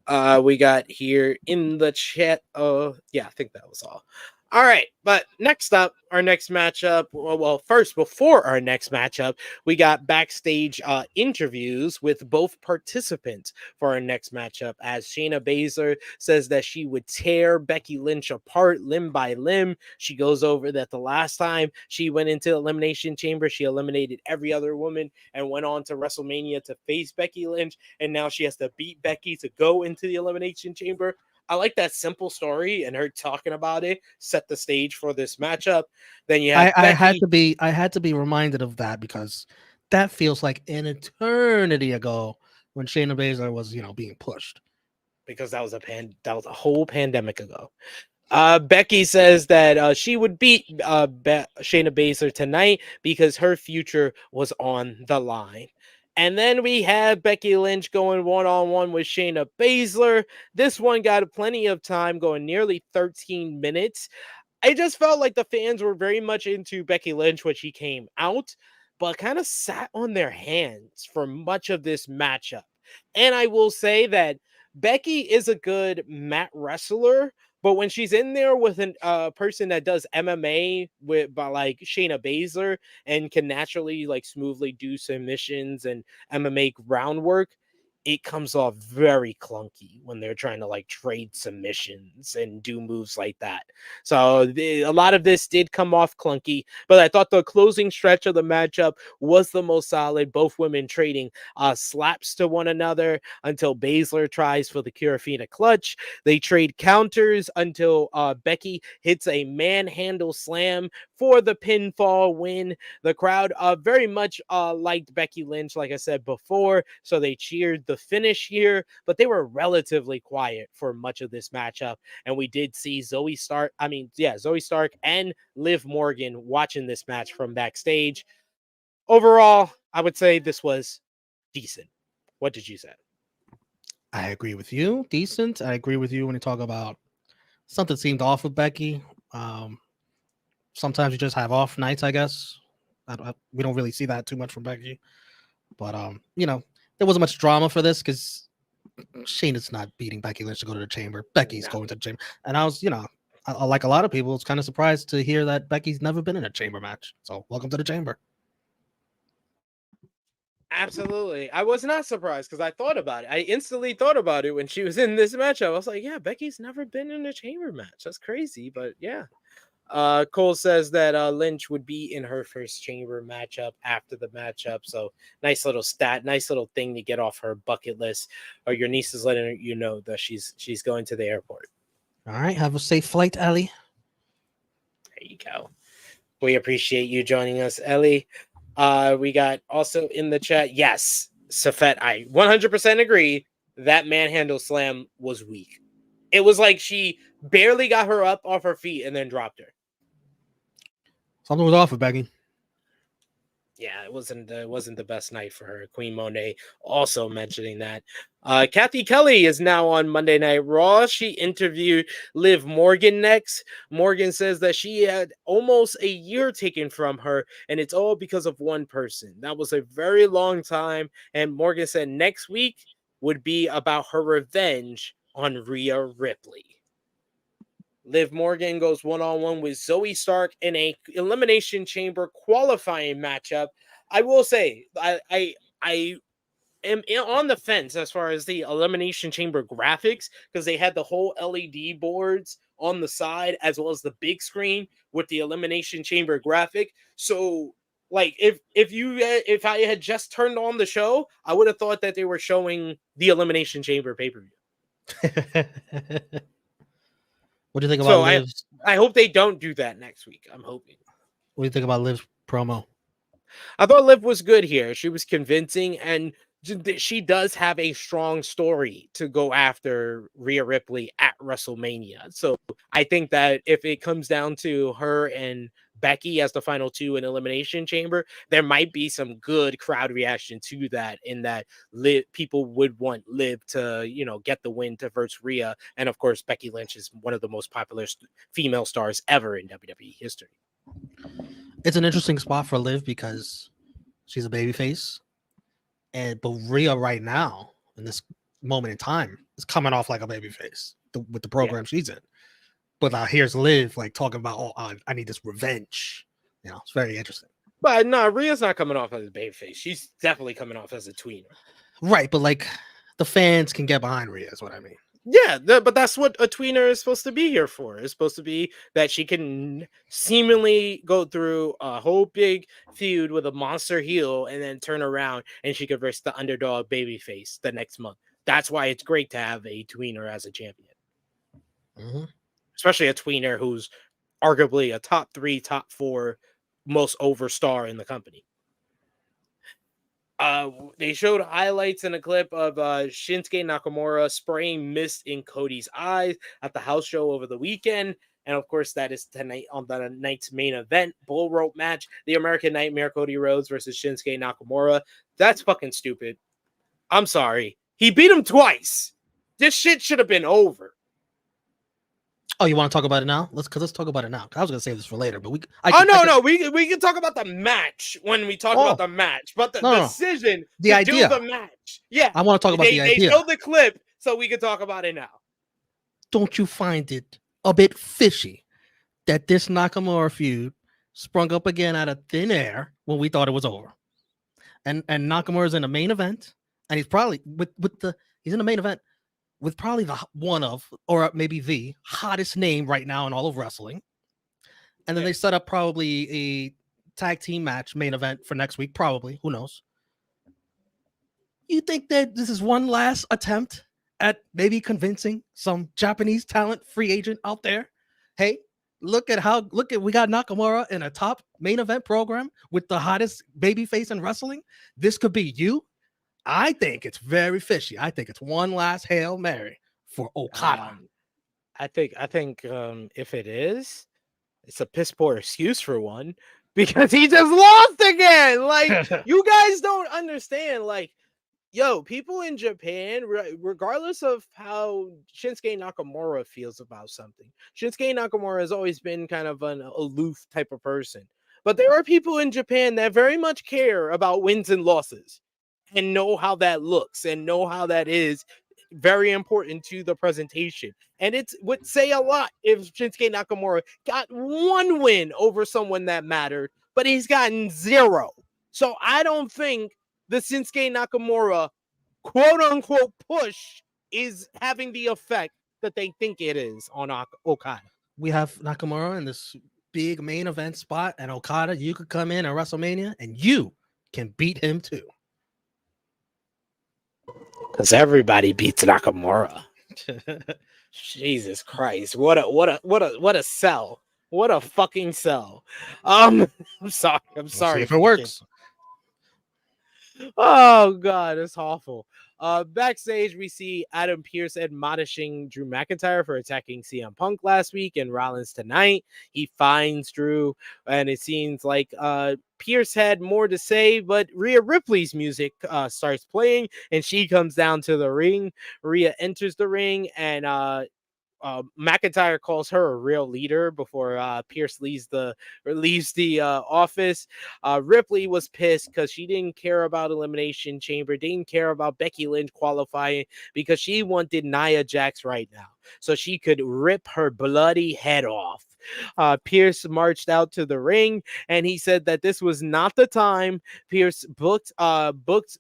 it. We got here in the chat. Oh, yeah, I think that was all. All right, but next up, our next matchup. Well, first, before our next matchup, we got backstage interviews with both participants for our next matchup. As Shayna Baszler says that she would tear Becky Lynch apart limb by limb. She goes over that the last time she went into Elimination Chamber, she eliminated every other woman and went on to WrestleMania to face Becky Lynch, and now she has to beat Becky to go into the Elimination Chamber. I like that simple story, and her talking about it set the stage for this matchup. Then you have I had to be reminded of that because that feels like an eternity ago when Shayna Baszler was, being pushed. Because that was a whole pandemic ago. Becky says that she would beat Shayna Baszler tonight because her future was on the line. And then we have Becky Lynch going one-on-one with Shayna Baszler. This one got plenty of time, going nearly 13 minutes. I just felt like the fans were very much into Becky Lynch when she came out, but kind of sat on their hands for much of this matchup. And I will say that Becky is a good mat wrestler, but when she's in there with a person that does MMA by like Shayna Baszler and can naturally like smoothly do submissions and MMA groundwork, it comes off very clunky when they're trying to like trade submissions and do moves like that. So a lot of this did come off clunky, but I thought the closing stretch of the matchup was the most solid. Both women trading slaps to one another until Baszler tries for the Kurafina clutch. They trade counters until Becky hits a manhandle slam for the pinfall win. The crowd very much liked Becky Lynch, like I said before, so they cheered the finish here, but they were relatively quiet for much of this matchup. And we did see Zoe Stark and Liv Morgan watching this match from backstage. Overall, I would say this was decent. What did you say? I agree with you. Decent. I agree with you when you talk about something seemed off with Becky. Sometimes you just have off nights, I guess. We don't really see that too much from Becky. But, there wasn't much drama for this because Shayna's not beating Becky Lynch to go to the chamber. Becky's going to the chamber. And I was, like a lot of people, was kind of surprised to hear that Becky's never been in a chamber match. So welcome to the chamber. Absolutely. I was not surprised because I thought about it. I instantly thought about it when she was in this matchup. I was like, yeah, Becky's never been in a chamber match. That's crazy, but yeah. Cole says that Lynch would be in her first chamber matchup after the matchup. So nice little nice little thing to get off her bucket list. Or your niece is letting you know that she's going to the airport. All right. Have a safe flight, Ellie. There you go. We appreciate you joining us, Ellie. We got also in the chat. Yes, Safet, I 100% agree. That manhandle slam was weak. It was like she barely got her up off her feet and then dropped her. Something was off with Becky. Yeah, it wasn't the best night for her. Queen Monet also mentioning that. Kathy Kelly is now on Monday Night Raw. She interviewed Liv Morgan next. Morgan says that she had almost a year taken from her, and it's all because of one person. That was a very long time, and Morgan said next week would be about her revenge on Rhea Ripley. Liv Morgan goes one-on-one with Zoe Stark in a Elimination Chamber qualifying matchup. I will say, I am on the fence as far as the Elimination Chamber graphics because they had the whole LED boards on the side as well as the big screen with the Elimination Chamber graphic. So, like, if I had just turned on the show, I would have thought that they were showing the Elimination Chamber pay-per-view. What do you think about Liv's? I hope they don't do that next week. I'm hoping. What do you think about Liv's promo? I thought Liv was good here. She was convincing, and she does have a strong story to go after Rhea Ripley at WrestleMania. So I think that if it comes down to her and Becky as the final two in Elimination Chamber, there might be some good crowd reaction to that, in that people would want Liv to, get the win to versus Rhea. And of course, Becky Lynch is one of the most popular female stars ever in WWE history. It's an interesting spot for Liv because she's a babyface. But Rhea right now, in this moment in time, is coming off like a babyface with the program she's in. But here's Liv like talking about, I need this revenge. It's very interesting. But no, Rhea's not coming off as a babyface. She's definitely coming off as a tweener. Right, but like the fans can get behind Rhea is what I mean. Yeah, but that's what a tweener is supposed to be here for. It's supposed to be that she can seemingly go through a whole big feud with a monster heel and then turn around and she could verse the underdog babyface the next month. That's why it's great to have a tweener as a champion. Mm-hmm. Especially a tweener who's arguably a top 3, top 4 most over star in the company. They showed highlights in a clip of Shinsuke Nakamura spraying mist in Cody's eyes at the house show over the weekend. And of course, that is tonight on the night's main event, Bullrope Match, the American Nightmare Cody Rhodes versus Shinsuke Nakamura. That's fucking stupid. I'm sorry. He beat him twice. This shit should have been over. Oh, you want to talk about it now? Let's talk about it now. I was gonna save this for later, but we can talk about the match when we talk about the match, but the decision, the idea, do the match. Yeah, I want to talk about the idea. They showed the clip, so we can talk about it now. Don't you find it a bit fishy that this Nakamura feud sprung up again out of thin air when we thought it was over? And Nakamura's in the main event, and he's probably he's in the main event with probably the one of, or maybe the hottest name right now in all of wrestling. And then they set up probably a tag team match main event for next week. Probably. Who knows? You think that this is one last attempt at maybe convincing some Japanese talent free agent out there? Hey, look at we got Nakamura in a top main event program with the hottest babyface in wrestling. This could be you. I think it's very fishy. I think it's one last Hail Mary for Okada. I think if it is, it's a piss poor excuse for one, because he just lost again. Like, you guys don't understand. Like, people in Japan, regardless of how Shinsuke Nakamura feels about something, Shinsuke Nakamura has always been kind of an aloof type of person. But there are people in Japan that very much care about wins and losses, and know how that looks, and know how that is very important to the presentation. And it would say a lot if Shinsuke Nakamura got one win over someone that mattered, but he's gotten 0. So I don't think the Shinsuke Nakamura quote-unquote push is having the effect that they think it is on Okada. We have Nakamura in this big main event spot, and Okada, you could come in at WrestleMania and you can beat him too. Because everybody beats Nakamura. Jesus Christ. What a sell. What a fucking sell. I'm sorry. We'll see if it works. Oh God, it's awful. Backstage, we see Adam Pearce admonishing Drew McIntyre for attacking CM Punk last week and Rollins tonight. He finds Drew, and it seems like Pearce had more to say, but Rhea Ripley's music starts playing, and she comes down to the ring. Rhea enters the ring, and McIntyre calls her a real leader before Pearce leaves the office. Ripley was pissed because she didn't care about Elimination Chamber, didn't care about Becky Lynch qualifying, because she wanted Nia Jax right now so she could rip her bloody head off. Pearce marched out to the ring, and he said that this was not the time. Pearce booked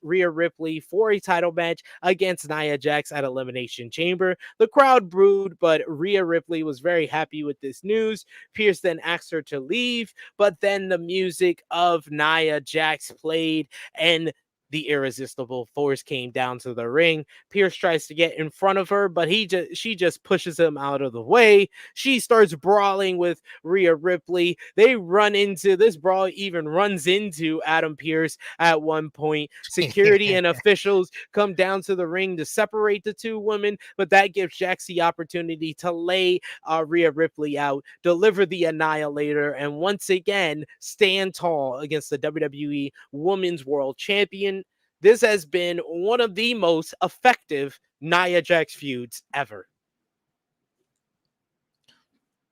Rhea Ripley for a title match against Nia Jax at Elimination Chamber. The crowd booed, but Rhea Ripley was very happy with this news. Pearce then asked her to leave, but then the music of Nia Jax played, and the irresistible force came down to the ring. Pierce tries to get in front of her, but she just pushes him out of the way. She starts brawling with Rhea Ripley. They run into this brawl, even runs into Adam Pierce at one point. Security and officials come down to the ring to separate the two women, but that gives Jax the opportunity to lay Rhea Ripley out, deliver the Annihilator, and once again stand tall against the WWE Women's World Champion. This has been one of the most effective Nia Jax feuds ever.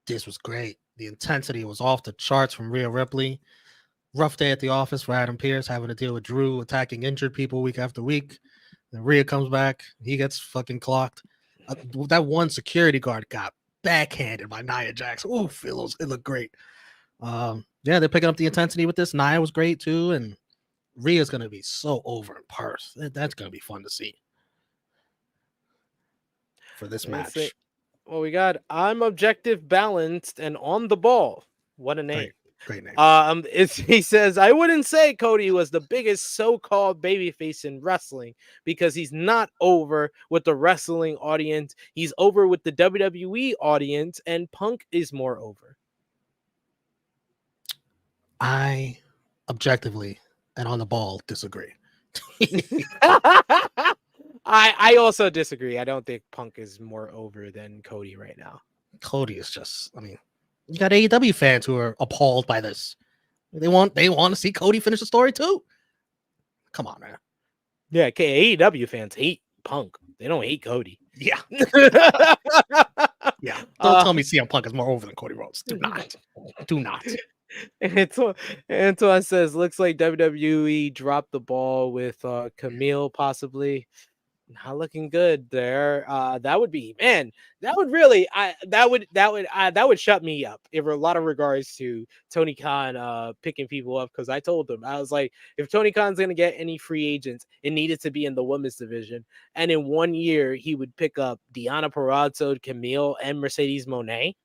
This was great. The intensity was off the charts from Rhea Ripley. Rough day at the office for Adam Pierce, having to deal with Drew attacking injured people week after week. Then Rhea comes back. He gets fucking clocked. That one security guard got backhanded by Nia Jax. Oh, it looked great. Yeah, they're picking up the intensity with this. Nia was great too, and Rhea's gonna be so over in Perth. That's gonna be fun to see for this match. Well, we got I'm objective, balanced, and on the ball. What a name! Great name. He says, I wouldn't say Cody was the biggest so-called babyface in wrestling because he's not over with the wrestling audience. He's over with the WWE audience, and Punk is more over. I objectively and on the ball disagree. I also disagree. I don't think Punk is more over than Cody right now. Cody is just, I mean, you got AEW fans who are appalled by this. They want to see Cody finish the story too. Come on, man. Yeah, AEW fans hate Punk. They don't hate Cody. Yeah. Yeah. Don't tell me CM Punk is more over than Cody Rhodes. Do not. Do not. Antoine says, looks like WWE dropped the ball with Camille possibly. Not looking good there. That would be, man, that would really that would shut me up in a lot of regards to Tony Khan picking people up, because I told him, I was like, if Tony Khan's gonna get any free agents, it needed to be in the women's division. And in 1 year he would pick up Deonna Purrazzo, Camille, and Mercedes Moné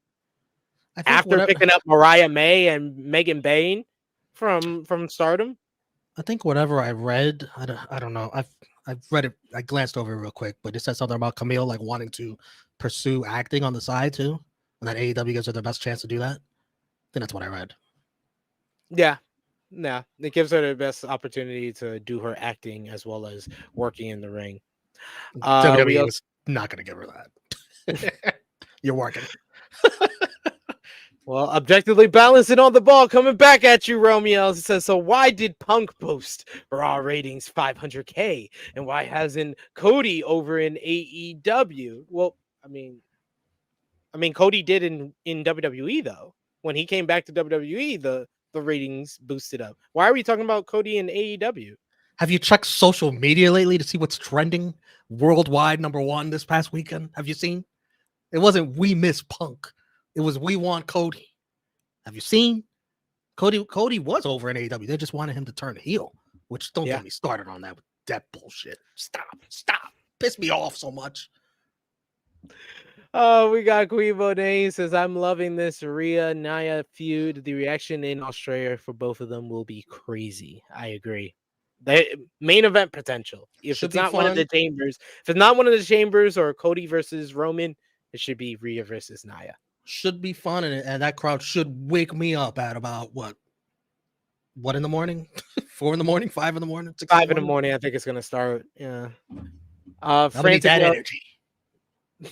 after picking up Mariah May and Megan Bayne from Stardom. I think whatever I read, I don't know. I've read it. I glanced over it real quick, but it said something about Camille like wanting to pursue acting on the side too, and that AEW gives her the best chance to do that. I think that's what I read. Yeah, it gives her the best opportunity to do her acting as well as working in the ring. WWE was not going to give her that. You're working. Well, objectively balanced and on the ball, coming back at you, Romeo. It says, so why did Punk post Raw ratings 500K? And why hasn't Cody over in AEW? Well, I mean, Cody did in WWE, though. When he came back to WWE, the ratings boosted up. Why are we talking about Cody in AEW? Have you checked social media lately to see what's trending worldwide #1 this past weekend? Have you seen? It wasn't "We miss Punk." It was "We want Cody." Have you seen? Cody was over in AEW. They just wanted him to turn heel, which don't get me started on that bullshit. Stop. Piss me off so much. Oh, we got Queen Bonet says, I'm loving this Rhea Nia feud. The reaction in Australia for both of them will be crazy. I agree. The main event potential. If it's not one of the chambers, or Cody versus Roman, it should be Rhea versus Nia. Should be fun, and that crowd should wake me up at about what in the morning? 4 in the morning, 5 in the morning, 6 5 in the morning. I think it's gonna start. Yeah.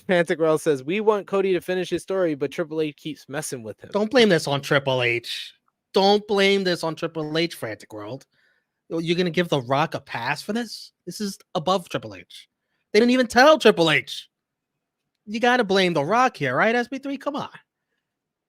Frantic World says, we want Cody to finish his story, but Triple H keeps messing with him. Don't blame this on Triple H. Frantic World. You're gonna give The Rock a pass for this? This is above Triple H. They didn't even tell Triple H. You got to blame The Rock here, right, SP3? Come on.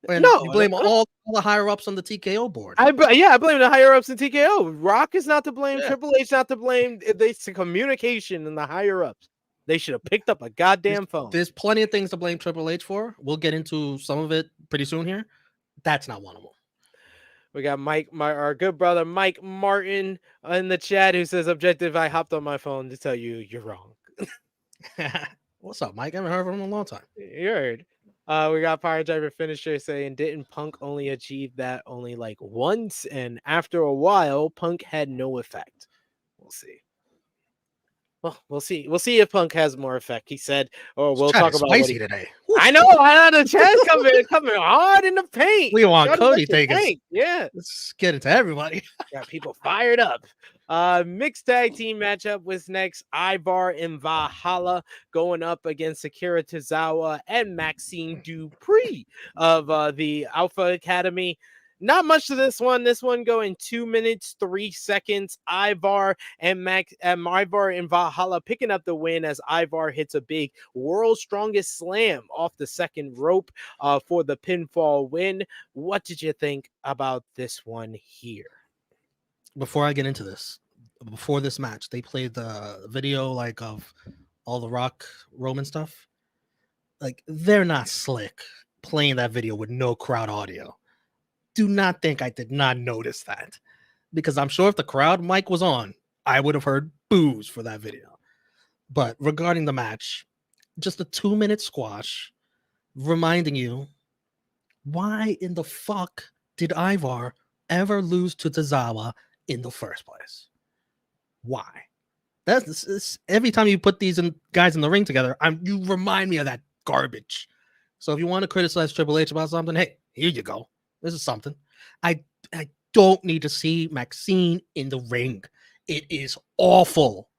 And no, you blame all the higher-ups on the TKO board. I blame the higher-ups in TKO. Rock is not to blame. Yeah. Triple H not to blame. It's the communication and the higher-ups. They should have picked up a goddamn phone. There's plenty of things to blame Triple H for. We'll get into some of it pretty soon here. That's not one of them. We got our good brother Mike Martin in the chat who says, objective, I hopped on my phone to tell you you're wrong. What's up, Mike? I haven't heard from him in a long time. You heard. We got Fire Driver Finisher saying, didn't Punk only achieve that only like once? And after a while, Punk had no effect. we'll see. Well, we'll see. We'll see if Punk has more effect. He said, "Oh, we'll Chat talk is about spicy what he." today. I know. I had a chance coming hard in the paint. We want Shut Cody up the taking. tank. Yeah. Let's get it to everybody. Got people fired up. Mixed tag team matchup was next. Ivar and Valhalla going up against Akira Tozawa and Maxine Dupree of the Alpha Academy. Not much to this one. This one going 2 minutes, 3 seconds. Ivar and Ivar and Valhalla picking up the win as Ivar hits a big world's strongest slam off the second rope for the pinfall win. What did you think about this one here? Before I get into this, before this match, they played the video like of all the Rock Roman stuff. Like, they're not slick playing that video with no crowd audio. Do not think I did not notice that, because I'm sure if the crowd mic was on, I would have heard boos for that video. But regarding the match, just a 2-minute squash, reminding you, why in the fuck did Ivar ever lose to Tozawa in the first place? Why? That's every time you put these guys in the ring together, you remind me of that garbage. So if you want to criticize Triple H about something, hey, here you go. This is something. I don't need to see Maxine in the ring. It is awful.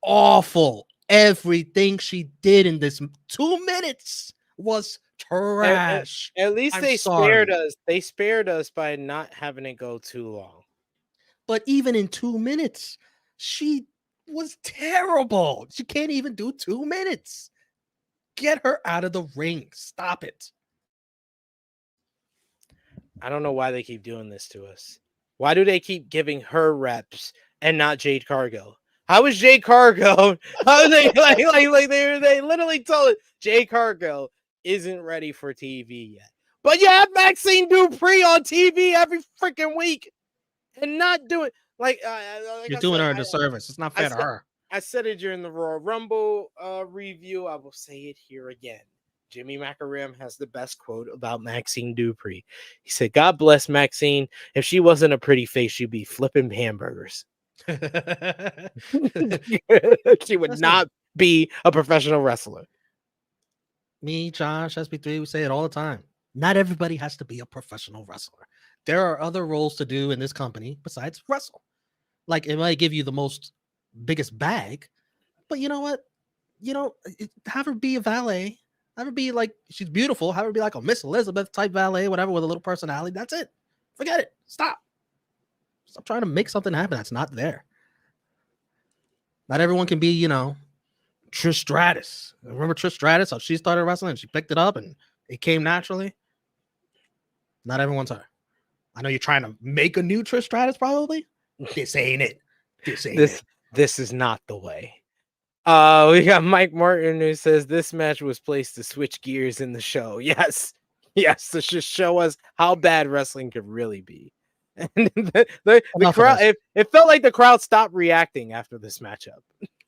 Awful. Everything she did in this 2 minutes was trash. At least I'm they sorry. spared us. They spared us by not having it go too long. But even in 2 minutes, she was terrible. She can't even do 2 minutes. Get her out of the ring. Stop it. I don't know why they keep doing this to us. Why do they keep giving her reps and not Jade Cargill? How is Jade Cargill? How are they they literally told it Jade Cargill isn't ready for TV yet. But you have Maxine Dupree on TV every freaking week and not doing You're doing her a disservice. It's not fair to her. I said it during the Royal Rumble review. I will say it here again. Jimmy Macaram has the best quote about Maxine Dupree. He said, "God bless Maxine. If she wasn't a pretty face, she'd be flipping hamburgers." She would not be a professional wrestler. Me, Josh, SP3, we say it all the time. Not everybody has to be a professional wrestler. There are other roles to do in this company besides wrestle. Like, it might give you the biggest bag, but you know what? Have her be a valet. Have her be like, she's beautiful. Have her be like a Miss Elizabeth type valet, whatever, with a little personality. That's it. Forget it. Stop trying to make something happen that's not there. Not everyone can be, Trish Stratus. Remember Trish Stratus? How she started wrestling, she picked it up and it came naturally. Not everyone's her. I know you're trying to make a new Trish Stratus, probably. This ain't it. This is not the way. We got Mike Martin who says this match was placed to switch gears in the show. Yes, to just show us how bad wrestling could really be. And the crowd, it felt like the crowd stopped reacting after this matchup.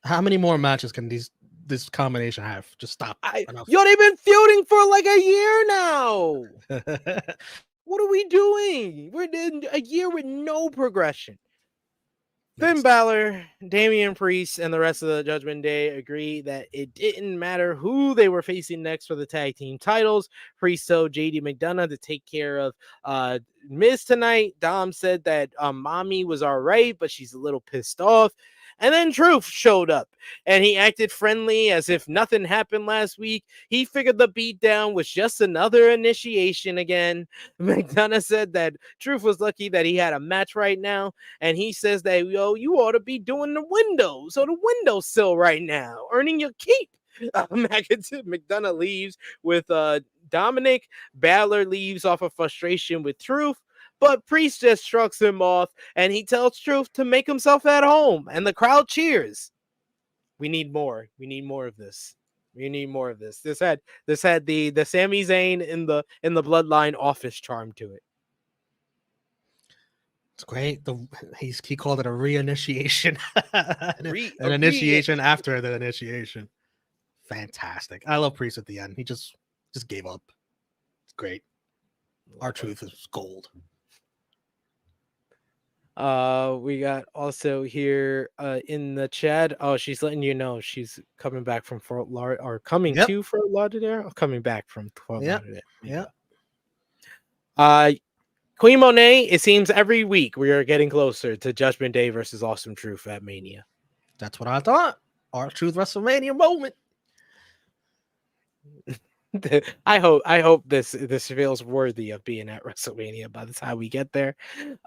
How many more matches can this combination have? Just stop. They've been feuding for like a year now. What are we doing? We're in a year with no progression. Finn Balor, Damian Priest, and the rest of the Judgment Day agree that it didn't matter who they were facing next for the tag team titles. Priest told JD McDonough to take care of Miz tonight. Dom said that Mommy was all right, but she's a little pissed off. And then Truth showed up and he acted friendly as if nothing happened last week. He figured the beatdown was just another initiation again. McDonough said that Truth was lucky that he had a match right now. And he says that, you ought to be doing the windows or the windowsill right now, earning your keep. McDonough leaves with Dominic. Balor leaves off of frustration with Truth. But Priest just shrugs him off and he tells Truth to make himself at home. And the crowd cheers. We need more. We need more of this. We need more of this. This had the Sami Zayn in the Bloodline office charm to it. It's great. He called it a reinitiation. an initiation after the initiation. Fantastic. I love Priest at the end. He just gave up. It's great. R-Truth is gold. We got also here in the chat. Oh, she's letting you know she's coming back from Fort Lauderdale, or coming Yep. to Fort Lauderdale, or coming back from Fort Yep. Lauderdale. Yep. Queen Monet, it seems every week we are getting closer to Judgment Day versus Awesome Truth at Mania. That's what I thought. R-Truth WrestleMania moment. I hope this feels worthy of being at WrestleMania by the time we get there.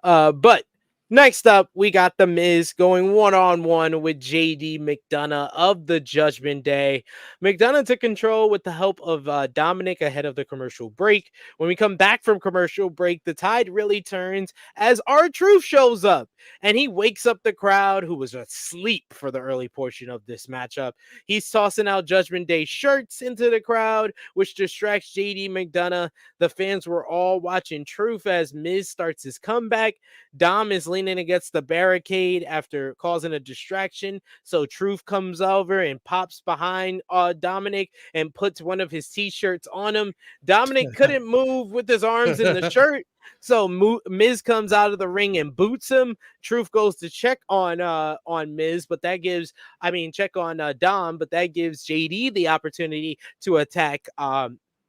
But next up, we got The Miz going one-on-one with JD McDonough of the Judgment Day. McDonough took control with the help of Dominic ahead of the commercial break. When we come back from commercial break, the tide really turns as R-Truth shows up, and he wakes up the crowd who was asleep for the early portion of this matchup. He's tossing out Judgment Day shirts into the crowd, which distracts JD McDonough. The fans were all watching Truth as Miz starts his comeback. Dom is leaning against the barricade after causing a distraction. So Truth comes over and pops behind Dominic and puts one of his t-shirts on him. Dominic couldn't move with his arms in the shirt. So Miz comes out of the ring and boots him. Truth goes to check on Miz, but that gives, check on Dom, but that gives JD the opportunity to attack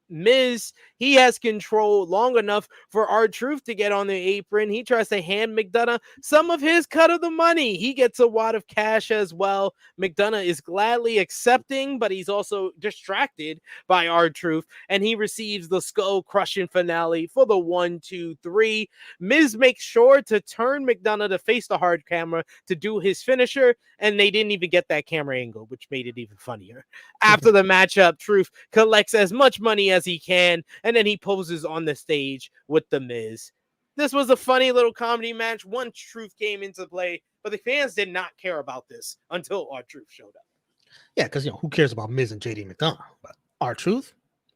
Miz. He has control long enough for R-Truth to get on the apron. He tries to hand McDonough some of his cut of the money. He gets a wad of cash as well. McDonough is gladly accepting, but he's also distracted by R-Truth, and he receives the skull-crushing finale for the 1, 2, 3. Miz makes sure to turn McDonough to face the hard camera to do his finisher, and they didn't even get that camera angle, which made it even funnier. After the matchup, Truth collects as much money as he can, and then he poses on the stage with The Miz. This was a funny little comedy match once Truth came into play, but the fans did not care about this until R-Truth showed up. Yeah, because who cares about Miz and JD McDonough? But R-Truth,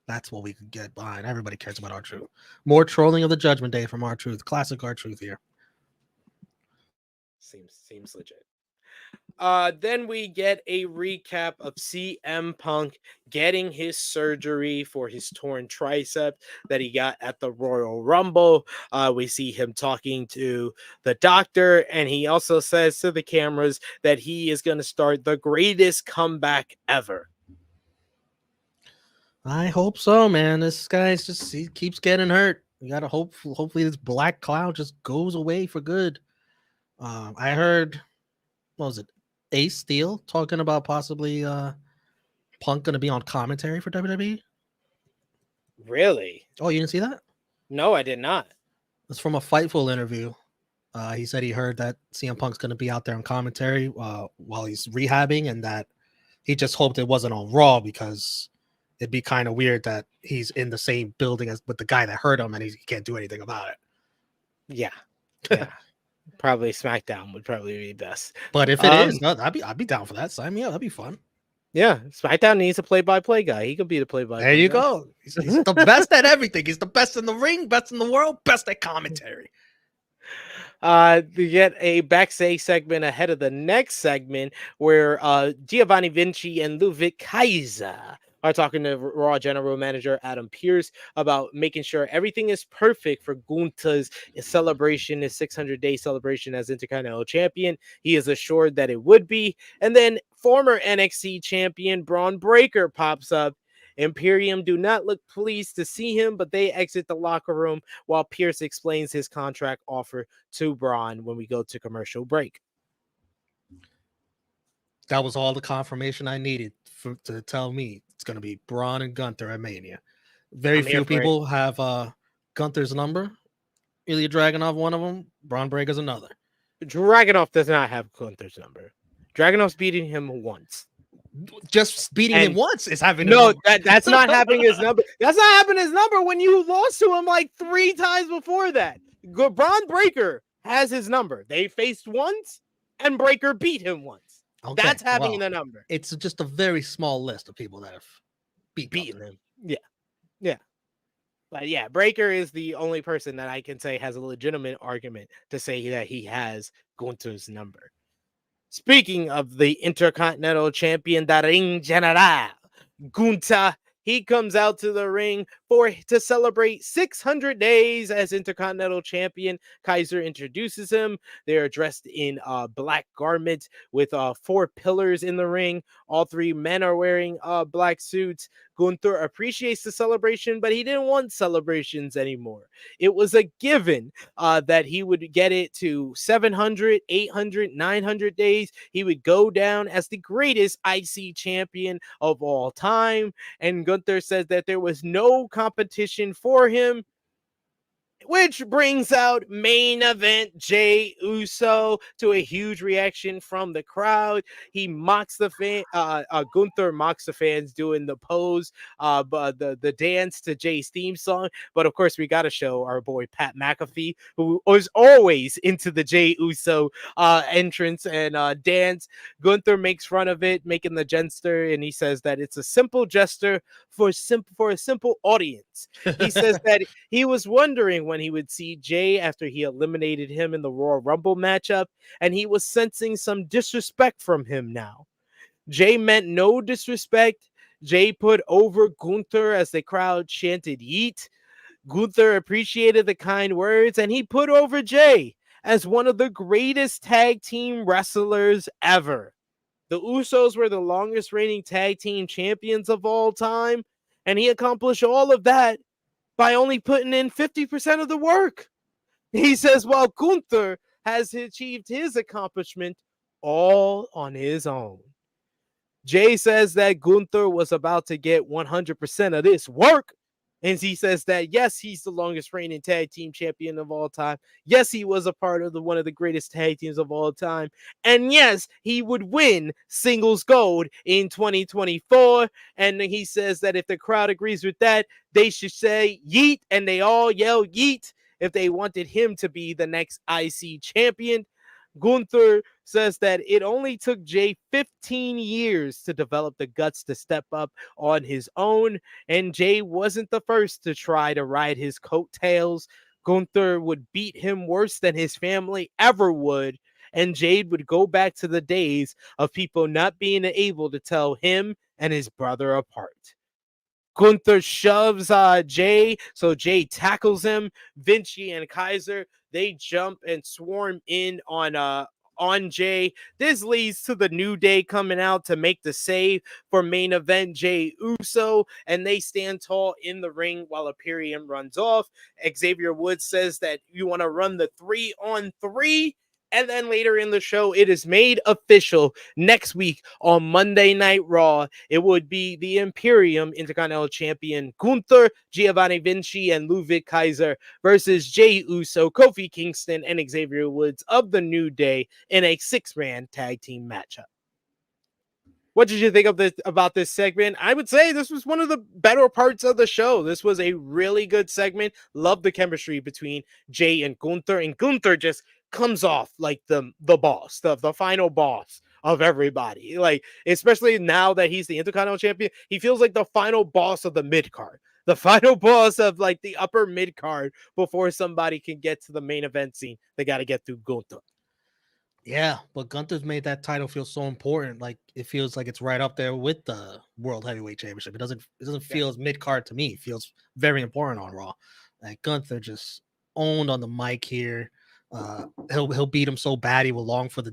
that's what we could get behind. Everybody cares about R-Truth. More trolling of the Judgment Day from R-Truth. Classic R-Truth here. Seems legit. Then we get a recap of CM Punk getting his surgery for his torn tricep that he got at the Royal Rumble. We see him talking to the doctor, and he also says to the cameras that he is going to start the greatest comeback ever. I hope so, man. This guy's he keeps getting hurt. You gotta hopefully this black cloud just goes away for good. I heard, what was it, Ace Steel talking about possibly Punk gonna be on commentary for WWE. Really? Oh, you didn't see that? No, I did not. It's from a Fightful interview. He said he heard that CM Punk's gonna be out there on commentary while he's rehabbing, and that he just hoped it wasn't on Raw because it'd be kind of weird that he's in the same building as with the guy that hurt him and he can't do anything about it. Yeah. Probably SmackDown would probably be best. But if it is, no, I'd be down for that. Sign me up. That'd be fun. Yeah, SmackDown needs a play-by-play guy. He could be the play-by-play. There you go. He's the best at everything. He's the best in the ring, best in the world, best at commentary. To get a backstage segment ahead of the next segment where Giovanni Vinci and Ludwig Kaiser are talking to Raw General Manager Adam Pearce about making sure everything is perfect for Gunther's celebration, his 600-day celebration as Intercontinental Champion. He is assured that it would be. And then former NXT champion Braun Breaker pops up. Imperium do not look pleased to see him, but they exit the locker room while Pearce explains his contract offer to Braun when we go to commercial break. That was all the confirmation I needed to tell me it's going to be Braun and Gunther at Mania. Very few people have Gunther's number. Ilya Dragunov, one of them. Braun Breaker's another. Dragunov does not have Gunther's number. Dragunov's beating him once. Just beating him once is having that's not having his number. That's not having his number when you lost to him like 3 times before that. Braun Breaker has his number. They faced once, and Breaker beat him once. Okay, that's having the number. It's just a very small list of people that have beaten him. Yeah. But yeah, Breaker is the only person that I can say has a legitimate argument to say that he has Gunther's number. Speaking of the Intercontinental Champion, the Ring General, Gunther He comes out to the ring to celebrate 600 days as Intercontinental Champion. Kaiser introduces him. They're dressed in black garments with 4 pillars in the ring. All 3 men are wearing black suits. Gunther appreciates the celebration, but he didn't want celebrations anymore. It was a given that he would get it to 700, 800, 900 days. He would go down as the greatest IC champion of all time. And Gunther says that there was no competition for him, which brings out main event Jey Uso to a huge reaction from the crowd. He mocks the fan. Gunther mocks the fans doing the pose, the dance to Jay's theme song. But of course, we got to show our boy Pat McAfee, who was always into the Jey Uso entrance and dance. Gunther makes fun of it, making the gesture, and he says that it's a simple gesture for a simple audience. He says that he was wondering when he would see Jay after he eliminated him in the Royal Rumble matchup, and he was sensing some disrespect from him now. Jay meant no disrespect. Jay put over Gunther as the crowd chanted yeet. Gunther appreciated the kind words, and he put over Jay as one of the greatest tag team wrestlers ever. The Usos were the longest reigning tag team champions of all time, and he accomplished all of that by only putting in 50% of the work. He says, while Gunther has achieved his accomplishment all on his own. Jay says that Gunther was about to get 100% of this work. And he says that, yes, he's the longest reigning tag team champion of all time. Yes, he was a part of one of the greatest tag teams of all time. And yes, he would win singles gold in 2024. And he says that if the crowd agrees with that, they should say yeet. And they all yell yeet if they wanted him to be the next IC champion. Gunther says that it only took Jay 15 years to develop the guts to step up on his own, and Jay wasn't the first to try to ride his coattails. Gunther would beat him worse than his family ever would, and Jade would go back to the days of people not being able to tell him and his brother apart. Gunther shoves Jay, so Jay tackles him. Vinci and Kaiser, they jump and swarm in on Jay. This leads to the New Day coming out to make the save for main event Jey Uso, and they stand tall in the ring while Imperium runs off. Xavier Woods says that you want to run the 3-on-3. And then later in the show, it is made official next week on Monday Night Raw. It would be the Imperium Intercontinental Champion Gunther, Giovanni Vinci, and Ludwig Kaiser versus Jey Uso, Kofi Kingston, and Xavier Woods of the New Day in a 6-man tag team matchup. What did you think of about this segment? I would say this was one of the better parts of the show. This was a really good segment. Love the chemistry between Jay and Gunther just comes off like the boss, the final boss of everybody. Like, especially now that he's the Intercontinental Champion, he feels like the final boss of the mid card, the final boss of like the upper mid card before somebody can get to the main event scene. They got to get through Gunther. Yeah, but Gunther's made that title feel so important. Like, it feels like it's right up there with the World Heavyweight Championship. It doesn't feel as mid card to me. It feels very important on Raw. Like, Gunther just owned on the mic here. He'll beat him so bad he will long for the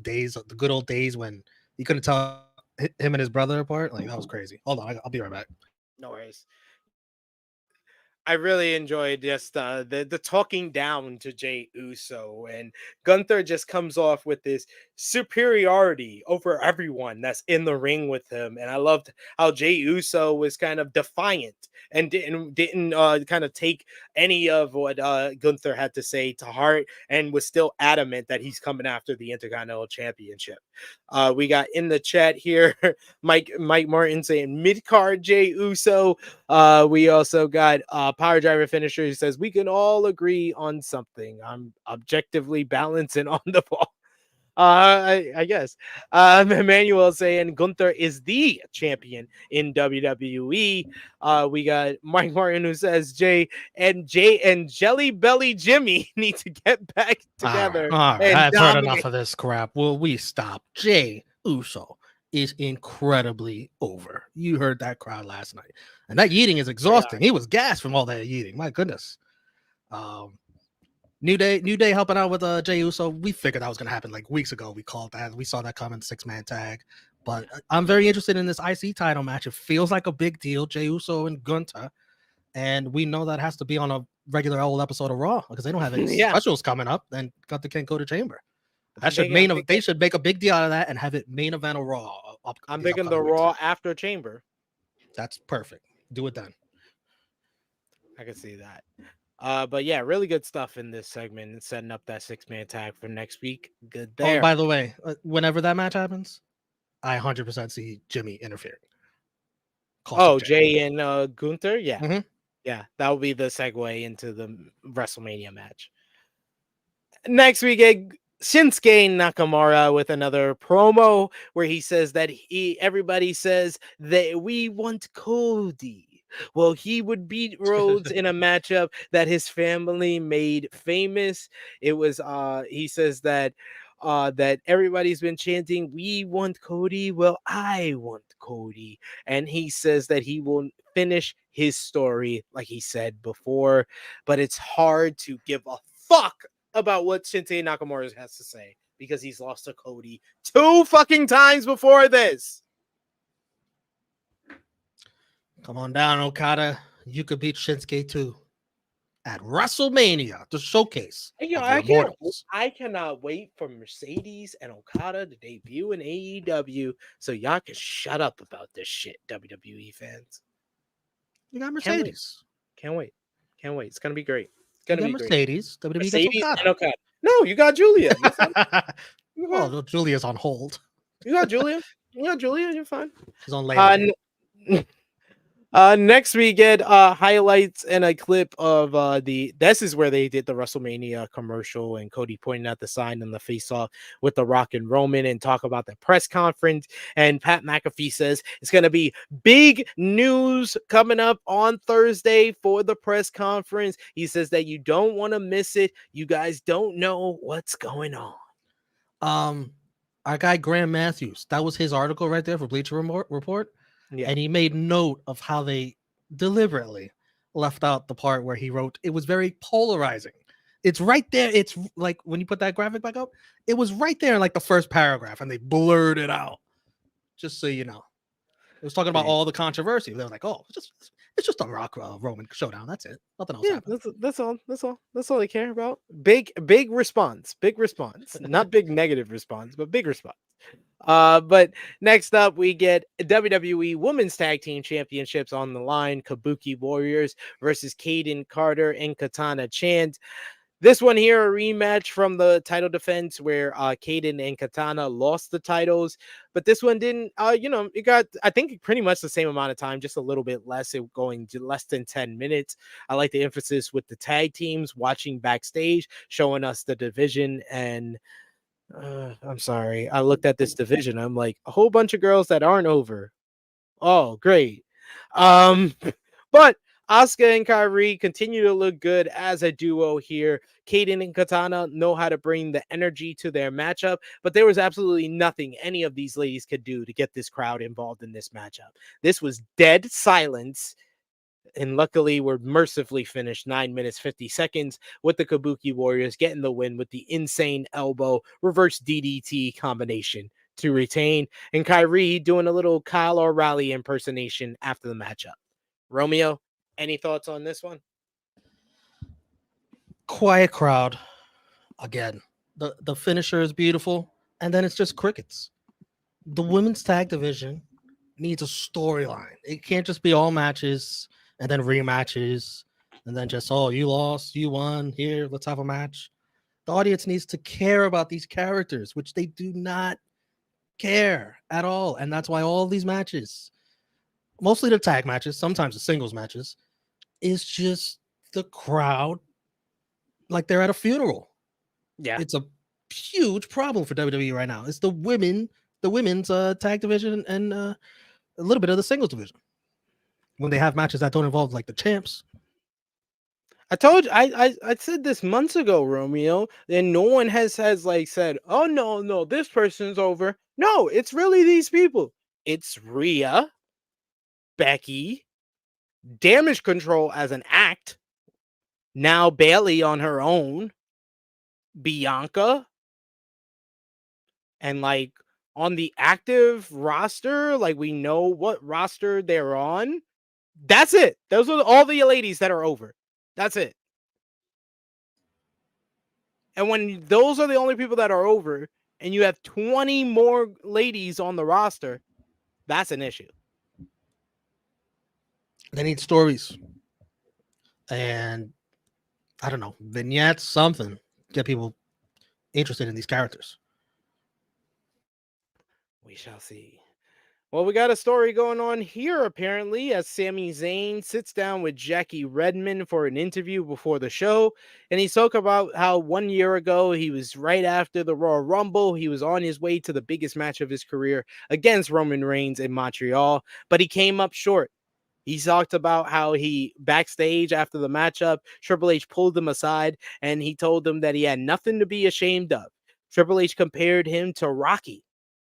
good old days when he couldn't tell him and his brother apart. Like, that was crazy. Hold on, I'll be right back. No worries. I really enjoyed just the talking down to Jey Uso, and Gunther just comes off with this superiority over everyone that's in the ring with him. And I loved how Jey Uso was kind of defiant and didn't kind of take any of what Gunther had to say to heart, and was still adamant that he's coming after the Intercontinental Championship. We got in the chat here Mike Martin saying mid-card Jey Uso. We also got Power Driver Finisher who says we can all agree on something. I'm objectively balancing on the ball. I guess. Emmanuel saying Gunther is the champion in WWE. We got Mike Martin who says Jay and Jelly Belly Jimmy need to get back together. All right. And I've dominate. heard enough of this crap. Will we stop Jey Uso is incredibly over. You heard that crowd last night, and that yeeting is exhausting. He was gassed from all that yeeting. My goodness. New Day helping out with Jey Uso. We figured that was going to happen like weeks ago. We called that. We saw that coming, 6-man tag. But I'm very interested in this IC title match. It feels like a big deal. Jey Uso and Gunther. And we know that has to be on a regular old episode of Raw because they don't have any specials coming up. Then Gunther can't go to Chamber. That should they should make a big deal out of that and have it main event of Raw. I'm thinking the Raw after Chamber. That's perfect. Do it then. I can see that. But yeah, really good stuff in this segment and setting up that 6-man tag for next week. Good there. Oh, by the way, whenever that match happens, I 100% see Jimmy interfering. Jay and Gunther? Yeah. Mm-hmm. Yeah, that will be the segue into the WrestleMania match. Next we get Shinsuke Nakamura with another promo where he says that everybody says that we want Cody. Well, he would beat Rhodes in a matchup that his family made famous. It was he says that that everybody's been chanting, we want Cody. Well, I want Cody. And he says that he will finish his story like he said before, but it's hard to give a fuck about what Shinsuke Nakamura has to say because he's lost to Cody 2 fucking times before this. Come on down, Okada. You could beat Shinsuke too at WrestleMania, the showcase. I cannot wait for Mercedes and Okada to debut in AEW so y'all can shut up about this shit, WWE fans. You got Mercedes. Can't wait. It's gonna be great. It's gonna be Mercedes. Great. WWE Mercedes gets and Okada. No, you got Julia. Oh, Julia's on hold. You got Julia. You're fine. She's on later. Next we get highlights and a clip of this is where they did the WrestleMania commercial and Cody pointing out the sign in the face-off with The Rock and Roman and talk about the press conference. And Pat McAfee says it's going to be big news coming up on Thursday for the press conference. He says that you don't want to miss it. You guys don't know what's going on. Our guy Graham Matthews, that was his article right there for Bleacher Report. Yeah. And he made note of how they deliberately left out the part where he wrote, it was very polarizing. It's right there. It's like when you put that graphic back up, it was right there in like the first paragraph and they blurred it out. Just so you know. It was talking about all the controversy. They were like, oh, it's just a Rock Roman showdown. That's it. Nothing else happened. That's all they care about. Big response. Not big negative response, but big response. But next up we get WWE Women's Tag Team Championships on the line. Kabuki Warriors versus Kaden Carter and Katana Chance. This one here, a rematch from the title defense where Kaden and Katana lost the titles, but this one didn't. It got, I think, pretty much the same amount of time, just a little bit less. It going to less than 10 minutes. I like the emphasis with the tag teams, watching backstage, showing us the division. And I'm sorry, I looked at this division. I'm like, a whole bunch of girls that aren't over. Oh, great. But Asuka and Kairi continue to look good as a duo here. Kaden and Katana know how to bring the energy to their matchup, but there was absolutely nothing any of these ladies could do to get this crowd involved in this matchup. This was dead silence, and luckily we're mercifully finished 9 minutes 50 seconds with the Kabuki Warriors getting the win with the insane elbow reverse DDT combination to retain, and Kairi doing a little Kyle O'Reilly impersonation after the matchup. Romeo, any thoughts on this one? Quiet crowd. Again, the finisher is beautiful, and then it's just crickets. The women's tag division needs a storyline. It can't just be all matches and then rematches and then just, oh, you lost, you won, here, let's have a match. The audience needs to care about these characters, which they do not care at all. And that's why all these matches, mostly the tag matches, sometimes the singles matches, is just the crowd like they're at a funeral. Yeah, it's a huge problem for WWE right now. It's the women's tag division and a little bit of the singles division when they have matches that don't involve like the champs. I told you, I said this months ago, Romeo, and no one has like said, oh no, this person's over. No, it's really these people. It's Rhea, Becky, Damage Control as an act, now Bailey on her own, Bianca, and like on the active roster, like we know what roster they're on. That's it. Those are all the ladies that are over. That's it. And when those are the only people that are over, and you have 20 more ladies on the roster, that's an issue. They need stories. And I don't know, vignettes, something. Get people interested in these characters. We shall see. Well, we got a story going on here, apparently, as Sami Zayn sits down with Jackie Redmond for an interview before the show. And he spoke about how 1 year ago, he was right after the Royal Rumble. He was on his way to the biggest match of his career against Roman Reigns in Montreal, but he came up short. He talked about how he backstage after the matchup, Triple H pulled him aside and he told him that he had nothing to be ashamed of. Triple H compared him to Rocky.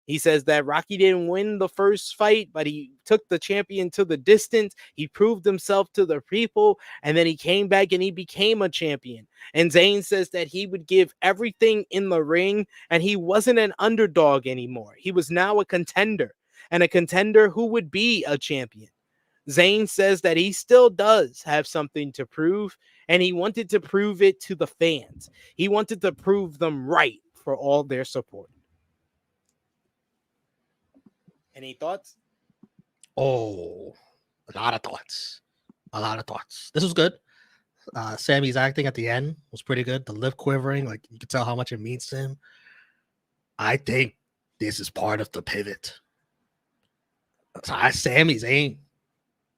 He says that Rocky didn't win the first fight, but he took the champion to the distance. He proved himself to the people, and then he came back and he became a champion. And Zayn says that he would give everything in the ring, and he wasn't an underdog anymore. He was now a contender, and a contender who would be a champion. Zayn says that he still does have something to prove, and he wanted to prove it to the fans. He wanted to prove them right for all their support. Any thoughts? Oh, a lot of thoughts. A lot of thoughts. This was good. Sammy's acting at the end was pretty good. The lip quivering, like you could tell how much it means to him. I think this is part of the pivot. Sami Zayn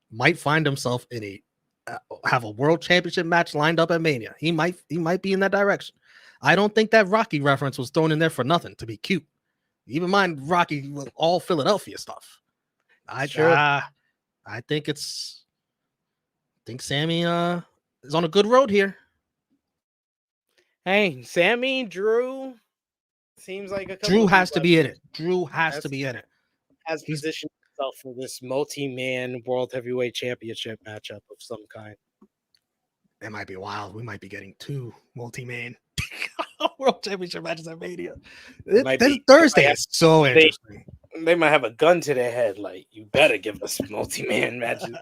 might find himself in a have a world championship match lined up at Mania. He might be in that direction. I don't think that Rocky reference was thrown in there for nothing to be cute. Even mind Rocky with all Philadelphia stuff. I think Sammy is on a good road here. Hey, Sammy, Drew seems like Drew has to be in it. Drew has to be in it. Has positioned himself for this multi-man World Heavyweight Championship matchup of some kind. That might be wild. We might be getting 2 multi-man World Championship matches at Mania. Thursday is so interesting. They might have a gun to their head, like, you better give us multi-man matches.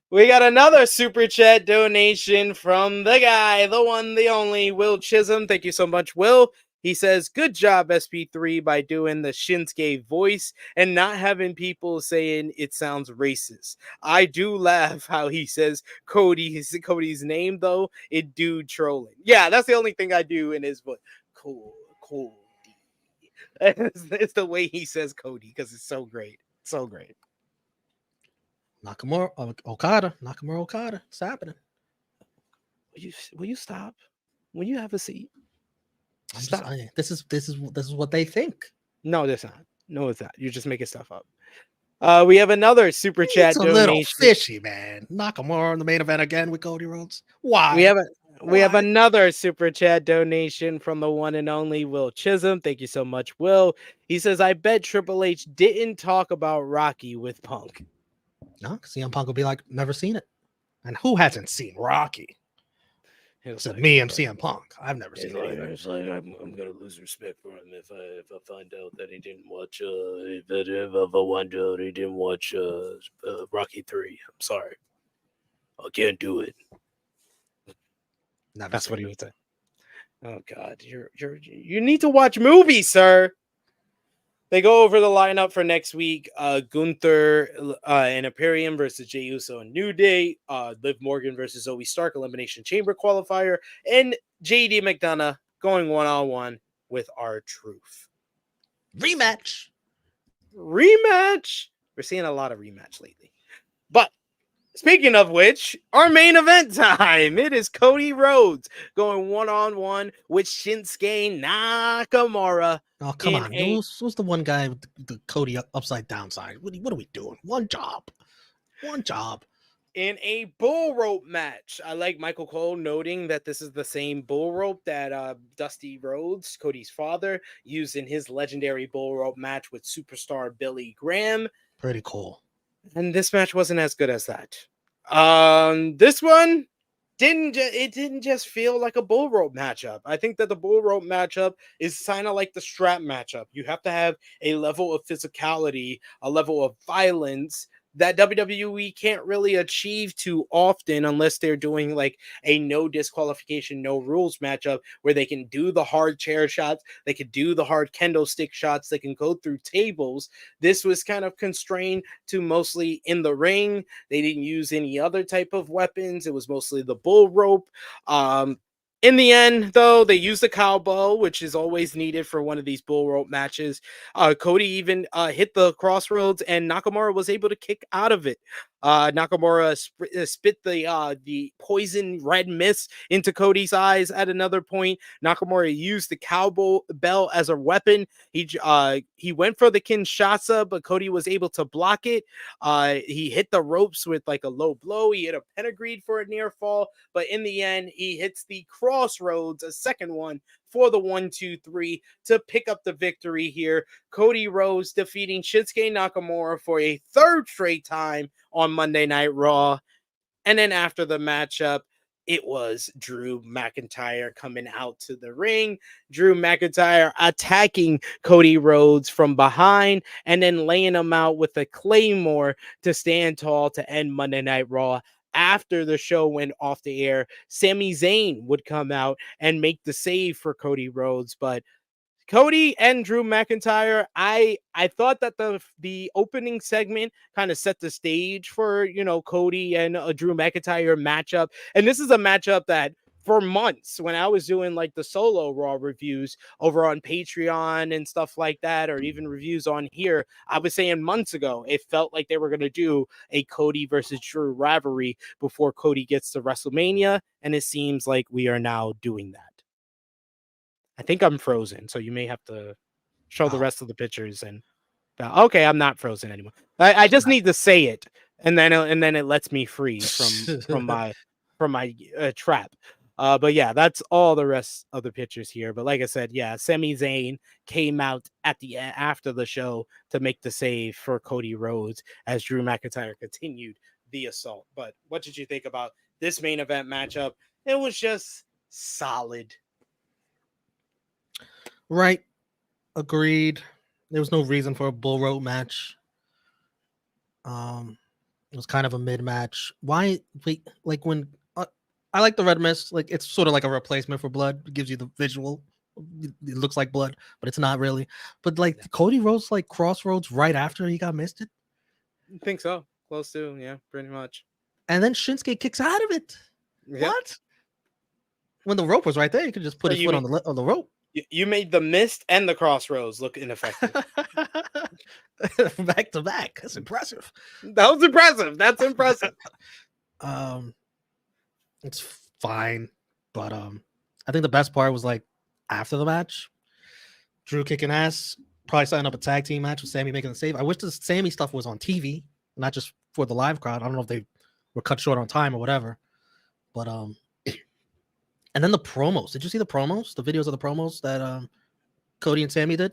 We got another super chat donation from the guy, the one, the only, Will Chisholm. Thank you so much, Will. He says, good job, SP3, by doing the Shinsuke voice and not having people saying it sounds racist. I do laugh how he says Cody's name, though. It do trolling. Yeah, that's the only thing I do in his voice. Cool. It's the way he says Cody, because it's so great. So great. Nakamura Okada. It's happening. Will you stop? Will you have a seat? Stop. This is what they think. No, it's not. No, it's not. You're just making stuff up. We have another super chat donation. A little fishy, man. Nakamura in the main event again with Cody Rhodes. Why? We have another super chat donation from the one and only Will Chisholm. Thank you so much, Will. He says, I bet Triple H didn't talk about Rocky with Punk. No, because CM Punk will be like, never seen it. And who hasn't seen Rocky? Except me and CM Punk. I've never seen it. It's like I'm gonna lose respect for him if I find out that he didn't watch if I find out he didn't watch Rocky 3. I'm sorry, I can't do it. That's what he would say. Oh God, you need to watch movies, sir. They go over the lineup for next week. Gunther and Imperium versus Jey Uso and New Day. Liv Morgan versus Zoe Stark, Elimination Chamber qualifier. And JD McDonough going one-on-one with R-Truth. Rematch. We're seeing a lot of rematch lately. But speaking of which, our main event time. It is Cody Rhodes going one-on-one with Shinsuke Nakamura. Oh, come on. Who's the one guy with the Cody upside down side? What are we doing? One job. in a bull rope match. I like Michael Cole noting that this is the same bull rope that Dusty Rhodes, Cody's father, used in his legendary bull rope match with superstar Billy Graham. Pretty cool. And this match wasn't as good as that. This one didn't just feel like a bull rope matchup. I think that the bull rope matchup is kind of like the strap matchup. You have to have a level of physicality, a level of violence that WWE can't really achieve too often unless they're doing like a no disqualification, no rules matchup where they can do the hard chair shots, they can do the hard kendo stick shots, they can go through tables. This was kind of constrained to mostly in the ring. They didn't use any other type of weapons. It was mostly the bull rope. In the end, though, they used the cowbell, which is always needed for one of these bull rope matches. Cody even hit the crossroads, and Nakamura was able to kick out of it. Nakamura spit the poison red mist into Cody's eyes at another point. Nakamura used the cowbell as a weapon. He went for the Kinshasa, but Cody was able to block it. He hit the ropes with like a low blow. He hit a pedigree for a near fall, but in the end, he hits the crossroads, a second one for the 1-2-3 to pick up the victory here. Cody Rhodes defeating Shinsuke Nakamura for a third straight time on Monday Night Raw. And then after the matchup, it was Drew McIntyre coming out to the ring. Drew McIntyre attacking Cody Rhodes from behind and then laying him out with a claymore to stand tall to end Monday Night Raw. After the show went off the air, Sami Zayn would come out and make the save for Cody Rhodes, but Cody and Drew McIntyre, I thought that the opening segment kind of set the stage for, Cody and a Drew McIntyre matchup. And this is a matchup that for months when I was doing like the solo Raw reviews over on Patreon and stuff like that, or even reviews on here, I was saying months ago, it felt like they were going to do a Cody versus Drew rivalry before Cody gets to WrestleMania. And it seems like we are now doing that. I think I'm frozen, so you may have to show the rest of the pictures. And okay, I'm not frozen anymore. I just need to say it, and then it lets me free from my trap. But yeah, that's all the rest of the pictures here. But like I said, yeah, Sami Zayn came out at the after the show to make the save for Cody Rhodes as Drew McIntyre continued the assault. But what did you think about this main event matchup? It was just solid. Right. Agreed. There was no reason for a bull rope match. It was kind of a mid match. Why? Like when I like the red mist. Like it's sort of like a replacement for blood. It gives you the visual. It looks like blood, but it's not really. But like Cody Rhodes, like crossroads right after he got misted. I think so. Close to, yeah, pretty much. And then Shinsuke kicks out of it. Yep. What? When the rope was right there, you could just put his foot on the rope. You made the mist and the crossroads look ineffective. Back to back. That's impressive. That was impressive. That's impressive. It's fine, but I think the best part was like after the match, Drew kicking ass, probably setting up a tag team match with Sammy making the save. I wish the Sammy stuff was on TV, not just for the live crowd. I don't know if they were cut short on time or whatever, but and then the promos. Did you see the promos? The videos of the promos that Cody and Sammy did?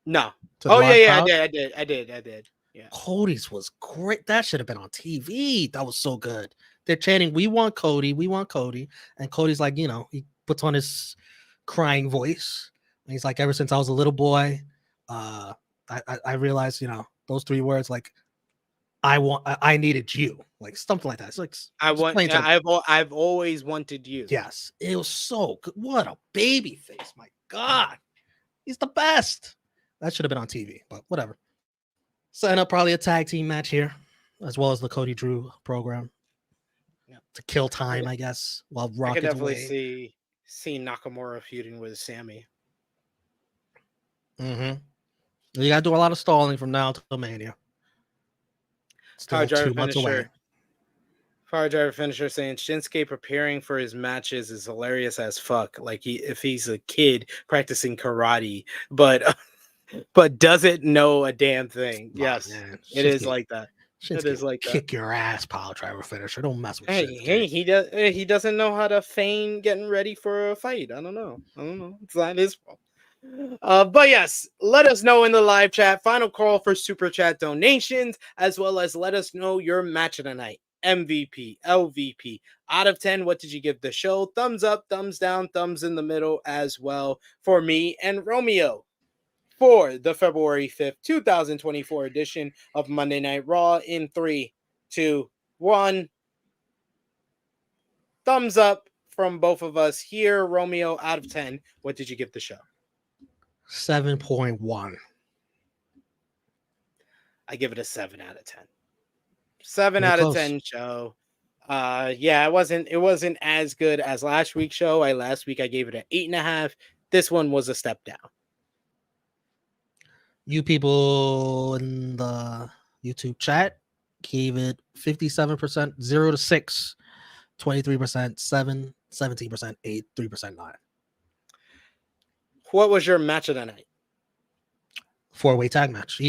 No. Oh yeah, I did. Yeah. Cody's was great. That should have been on TV. That was so good. They're chanting, "We want Cody, we want Cody," and Cody's like, he puts on his crying voice. And he's like, "Ever since I was a little boy, I realized, those 3 words, like, I needed you," like something like that. It's like I've always wanted you. Yes, it was so good. What a baby face! My God, he's the best. That should have been on TV, but whatever. Setting up probably a tag team match here, as well as the Cody Drew program. Yeah, to kill time, I guess. While Rock I could definitely see Nakamura feuding with Sammy. You gotta do a lot of stalling from now till Mania. Still 2 months away. Fire Driver finisher saying Shinsuke preparing for his matches is hilarious as fuck. Like if he's a kid practicing karate, but doesn't know a damn thing. Yes, man. It is like that. It is like that. kick your ass, pile driver finisher. Don't mess with Hey, Shinsuke. he doesn't know how to feign getting ready for a fight. I don't know. It's not his fault. But yes, let us know in the live chat. Final call for super chat donations, as well as let us know your match of the night. MVP, LVP, out of 10. What did you give the show? Thumbs up, thumbs down, thumbs in the middle as well for me and Romeo for the February 5th, 2024 edition of Monday Night Raw in 3, 2, 1. Thumbs up from both of us here. Romeo, out of 10. What did you give the show? 7.1. I give it a 7 out of 10. 7 Pretty out of close. 10 show. Yeah, it wasn't as good as last week's show. Last week I gave it an 8.5. This one was a step down. You people in the YouTube chat gave it 57%, 0 to 6, 23%, 7, 17%, 8, 3%, 9. What was your match of the night? 4-way tag match,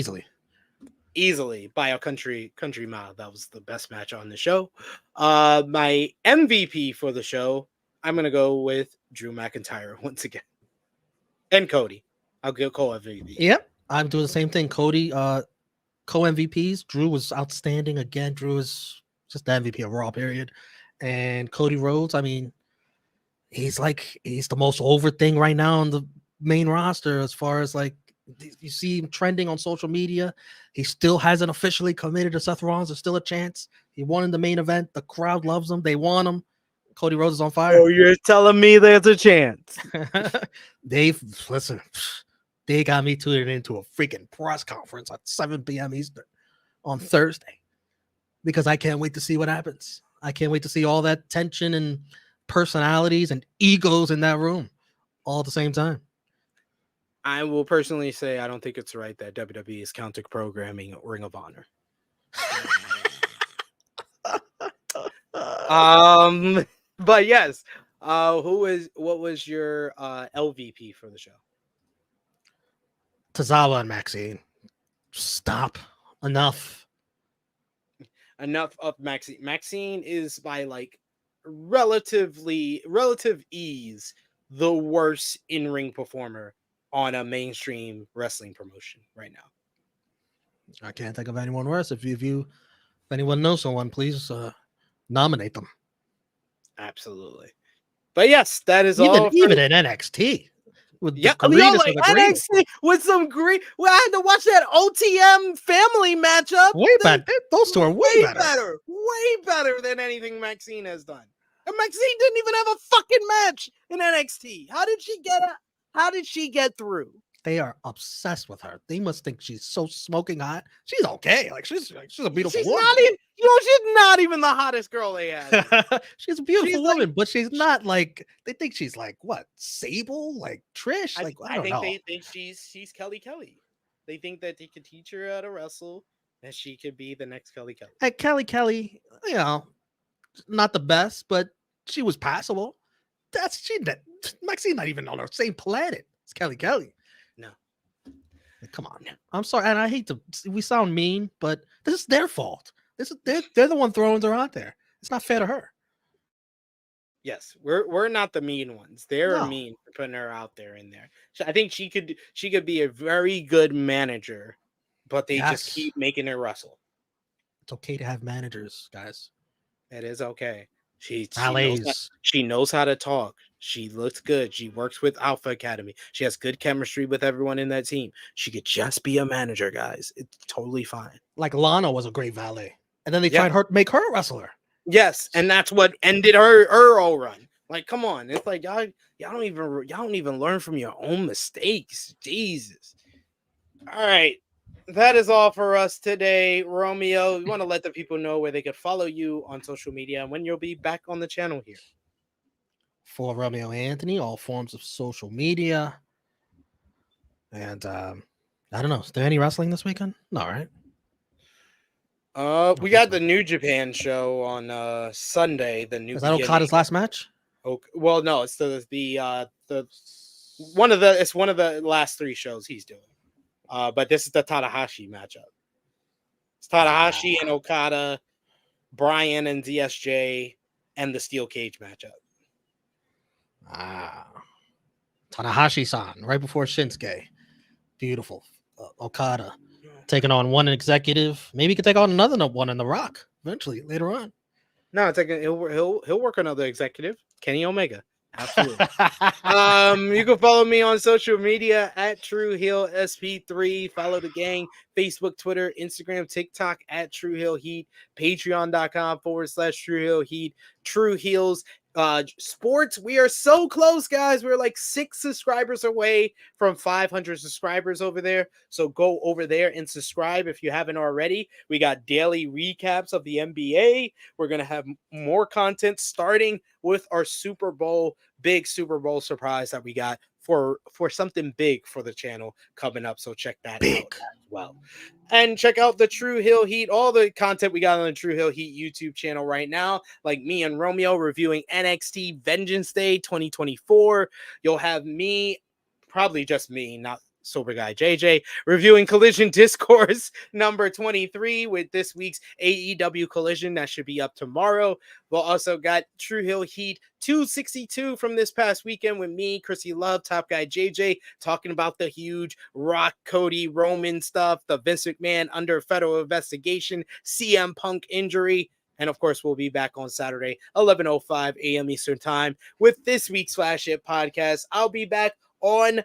Easily by a country mile. That was the best match on the show. My MVP for the show, I'm gonna go with Drew McIntyre once again, and Cody. I'll go co-MVP. Yep, I'm doing the same thing. Cody, co-MVPs. Drew was outstanding again. Drew is just the MVP of Raw, period. And Cody Rhodes, I mean, he's the most over thing right now on the main roster as far as like you see him trending on social media. He still hasn't officially committed to Seth Rollins. There's still a chance. He won in the main event. The crowd loves him. They want him. Cody Rhodes is on fire. Oh, you're telling me there's a chance? Listen, they got me tuned into a freaking press conference at 7 p.m. Eastern on Thursday because I can't wait to see what happens. I can't wait to see all that tension and personalities and egos in that room all at the same time. I will personally say I don't think it's right that WWE is counter-programming Ring of Honor. But yes, what was your LVP for the show? Tozawa and Maxine. Stop. Enough Of Maxine. Maxine is by like relative ease the worst in-ring performer on a mainstream wrestling promotion right now. I can't think of anyone worse. If anyone knows someone, please nominate them. Absolutely. But yes, that is all. Even in NXT. With yeah, NXT with some great. Well, I had to watch that OTM family matchup. Way better. Those two are way better. Way better than anything Maxine has done. And Maxine didn't even have a fucking match in NXT. How did she get through? They are obsessed with her. They must think she's so smoking hot. She's okay. Like she's a beautiful woman. She's not even the hottest girl they have. She's a beautiful woman, but she's not like they think she's like what Sable, like Trish. Like I don't know. They think she's Kelly. They think that they could teach her how to wrestle, and she could be the next Kelly. And Kelly, you know, not the best, but she was passable. Maxine's not even on the same planet as Kelly. No. Come on. I'm sorry. And I hate we sound mean, but this is their fault. They're the one throwing her out there. It's not fair to her. Yes, we're not the mean ones. They're mean for putting her out there in there. I think she could be a very good manager, but they just keep making her wrestle. It's okay to have managers, guys. It is okay. She knows how to talk. She looks good. She works with Alpha Academy. She has good chemistry with everyone in that team. She could just be a manager, guys. It's totally fine. Like Lana was a great valet. And then they tried to make her a wrestler. Yes, and that's what ended her all run. Like, come on. It's like y'all don't even learn from your own mistakes. Jesus. All right. That is all for us today, Romeo. We want to let the people know where they could follow you on social media and when you'll be back on the channel here. For Romeo Anthony, all forms of social media. And I don't know. Is there any wrestling this weekend? No, right? We got the New Japan show on Sunday. Is that Okada's last match? Well, no, it's one of the last 3 shows he's doing. But this is the Tanahashi matchup. It's Tanahashi and Okada, Bryan and DSJ, and the steel cage matchup. Tanahashi-san right before Shinsuke. Beautiful. Okada taking on one executive. Maybe he could take on another one in The Rock eventually later on. No, it's like he'll work another executive, Kenny Omega. Absolutely. You can follow me on social media at True Heel SP3. Follow the gang, Facebook, Twitter, Instagram, TikTok at True Heel Heat, patreon.com/True Heel Heat, True Heels Sports. We are so close, guys. We're like 6 subscribers away from 500 subscribers over there. So go over there and subscribe if you haven't already. We got daily recaps of the NBA. We're going to have more content starting with our big Super Bowl surprise that we got for something big for the channel coming up. So check that out as well. And check out the True Heel Heat, all the content we got on the True Heel Heat YouTube channel right now, like me and Romeo reviewing NXT Vengeance Day 2024. You'll have me, probably just me, not Sober Guy JJ, reviewing Collision Discourse number 23 with this week's AEW Collision that should be up tomorrow. We'll also got True Heel Heat 262 from this past weekend with me, Chrissy Love, Top Guy JJ, talking about the huge Rock, Cody, Roman stuff, the Vince McMahon under federal investigation, CM Punk injury. And of course, we'll be back on Saturday, 11:05 a.m. Eastern Time with this week's Flash Hit podcast. I'll be back on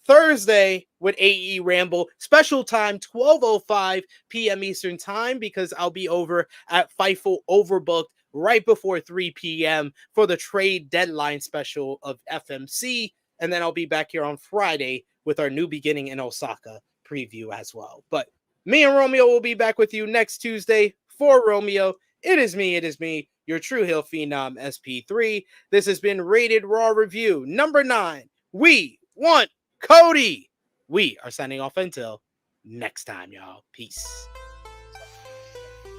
Thursday with AE Ramble, special time 12:05 p.m. Eastern Time, because I'll be over at Fightful Overbooked right before 3 p.m. for the trade deadline special of FMC. And then I'll be back here on Friday with our New Beginning in Osaka preview as well. But me and Romeo will be back with you next Tuesday. For Romeo, it is me, your True Heel Phenom SP3. This has been Rated Raw Review number 9. We want Cody. We are signing off until next time, y'all. Peace.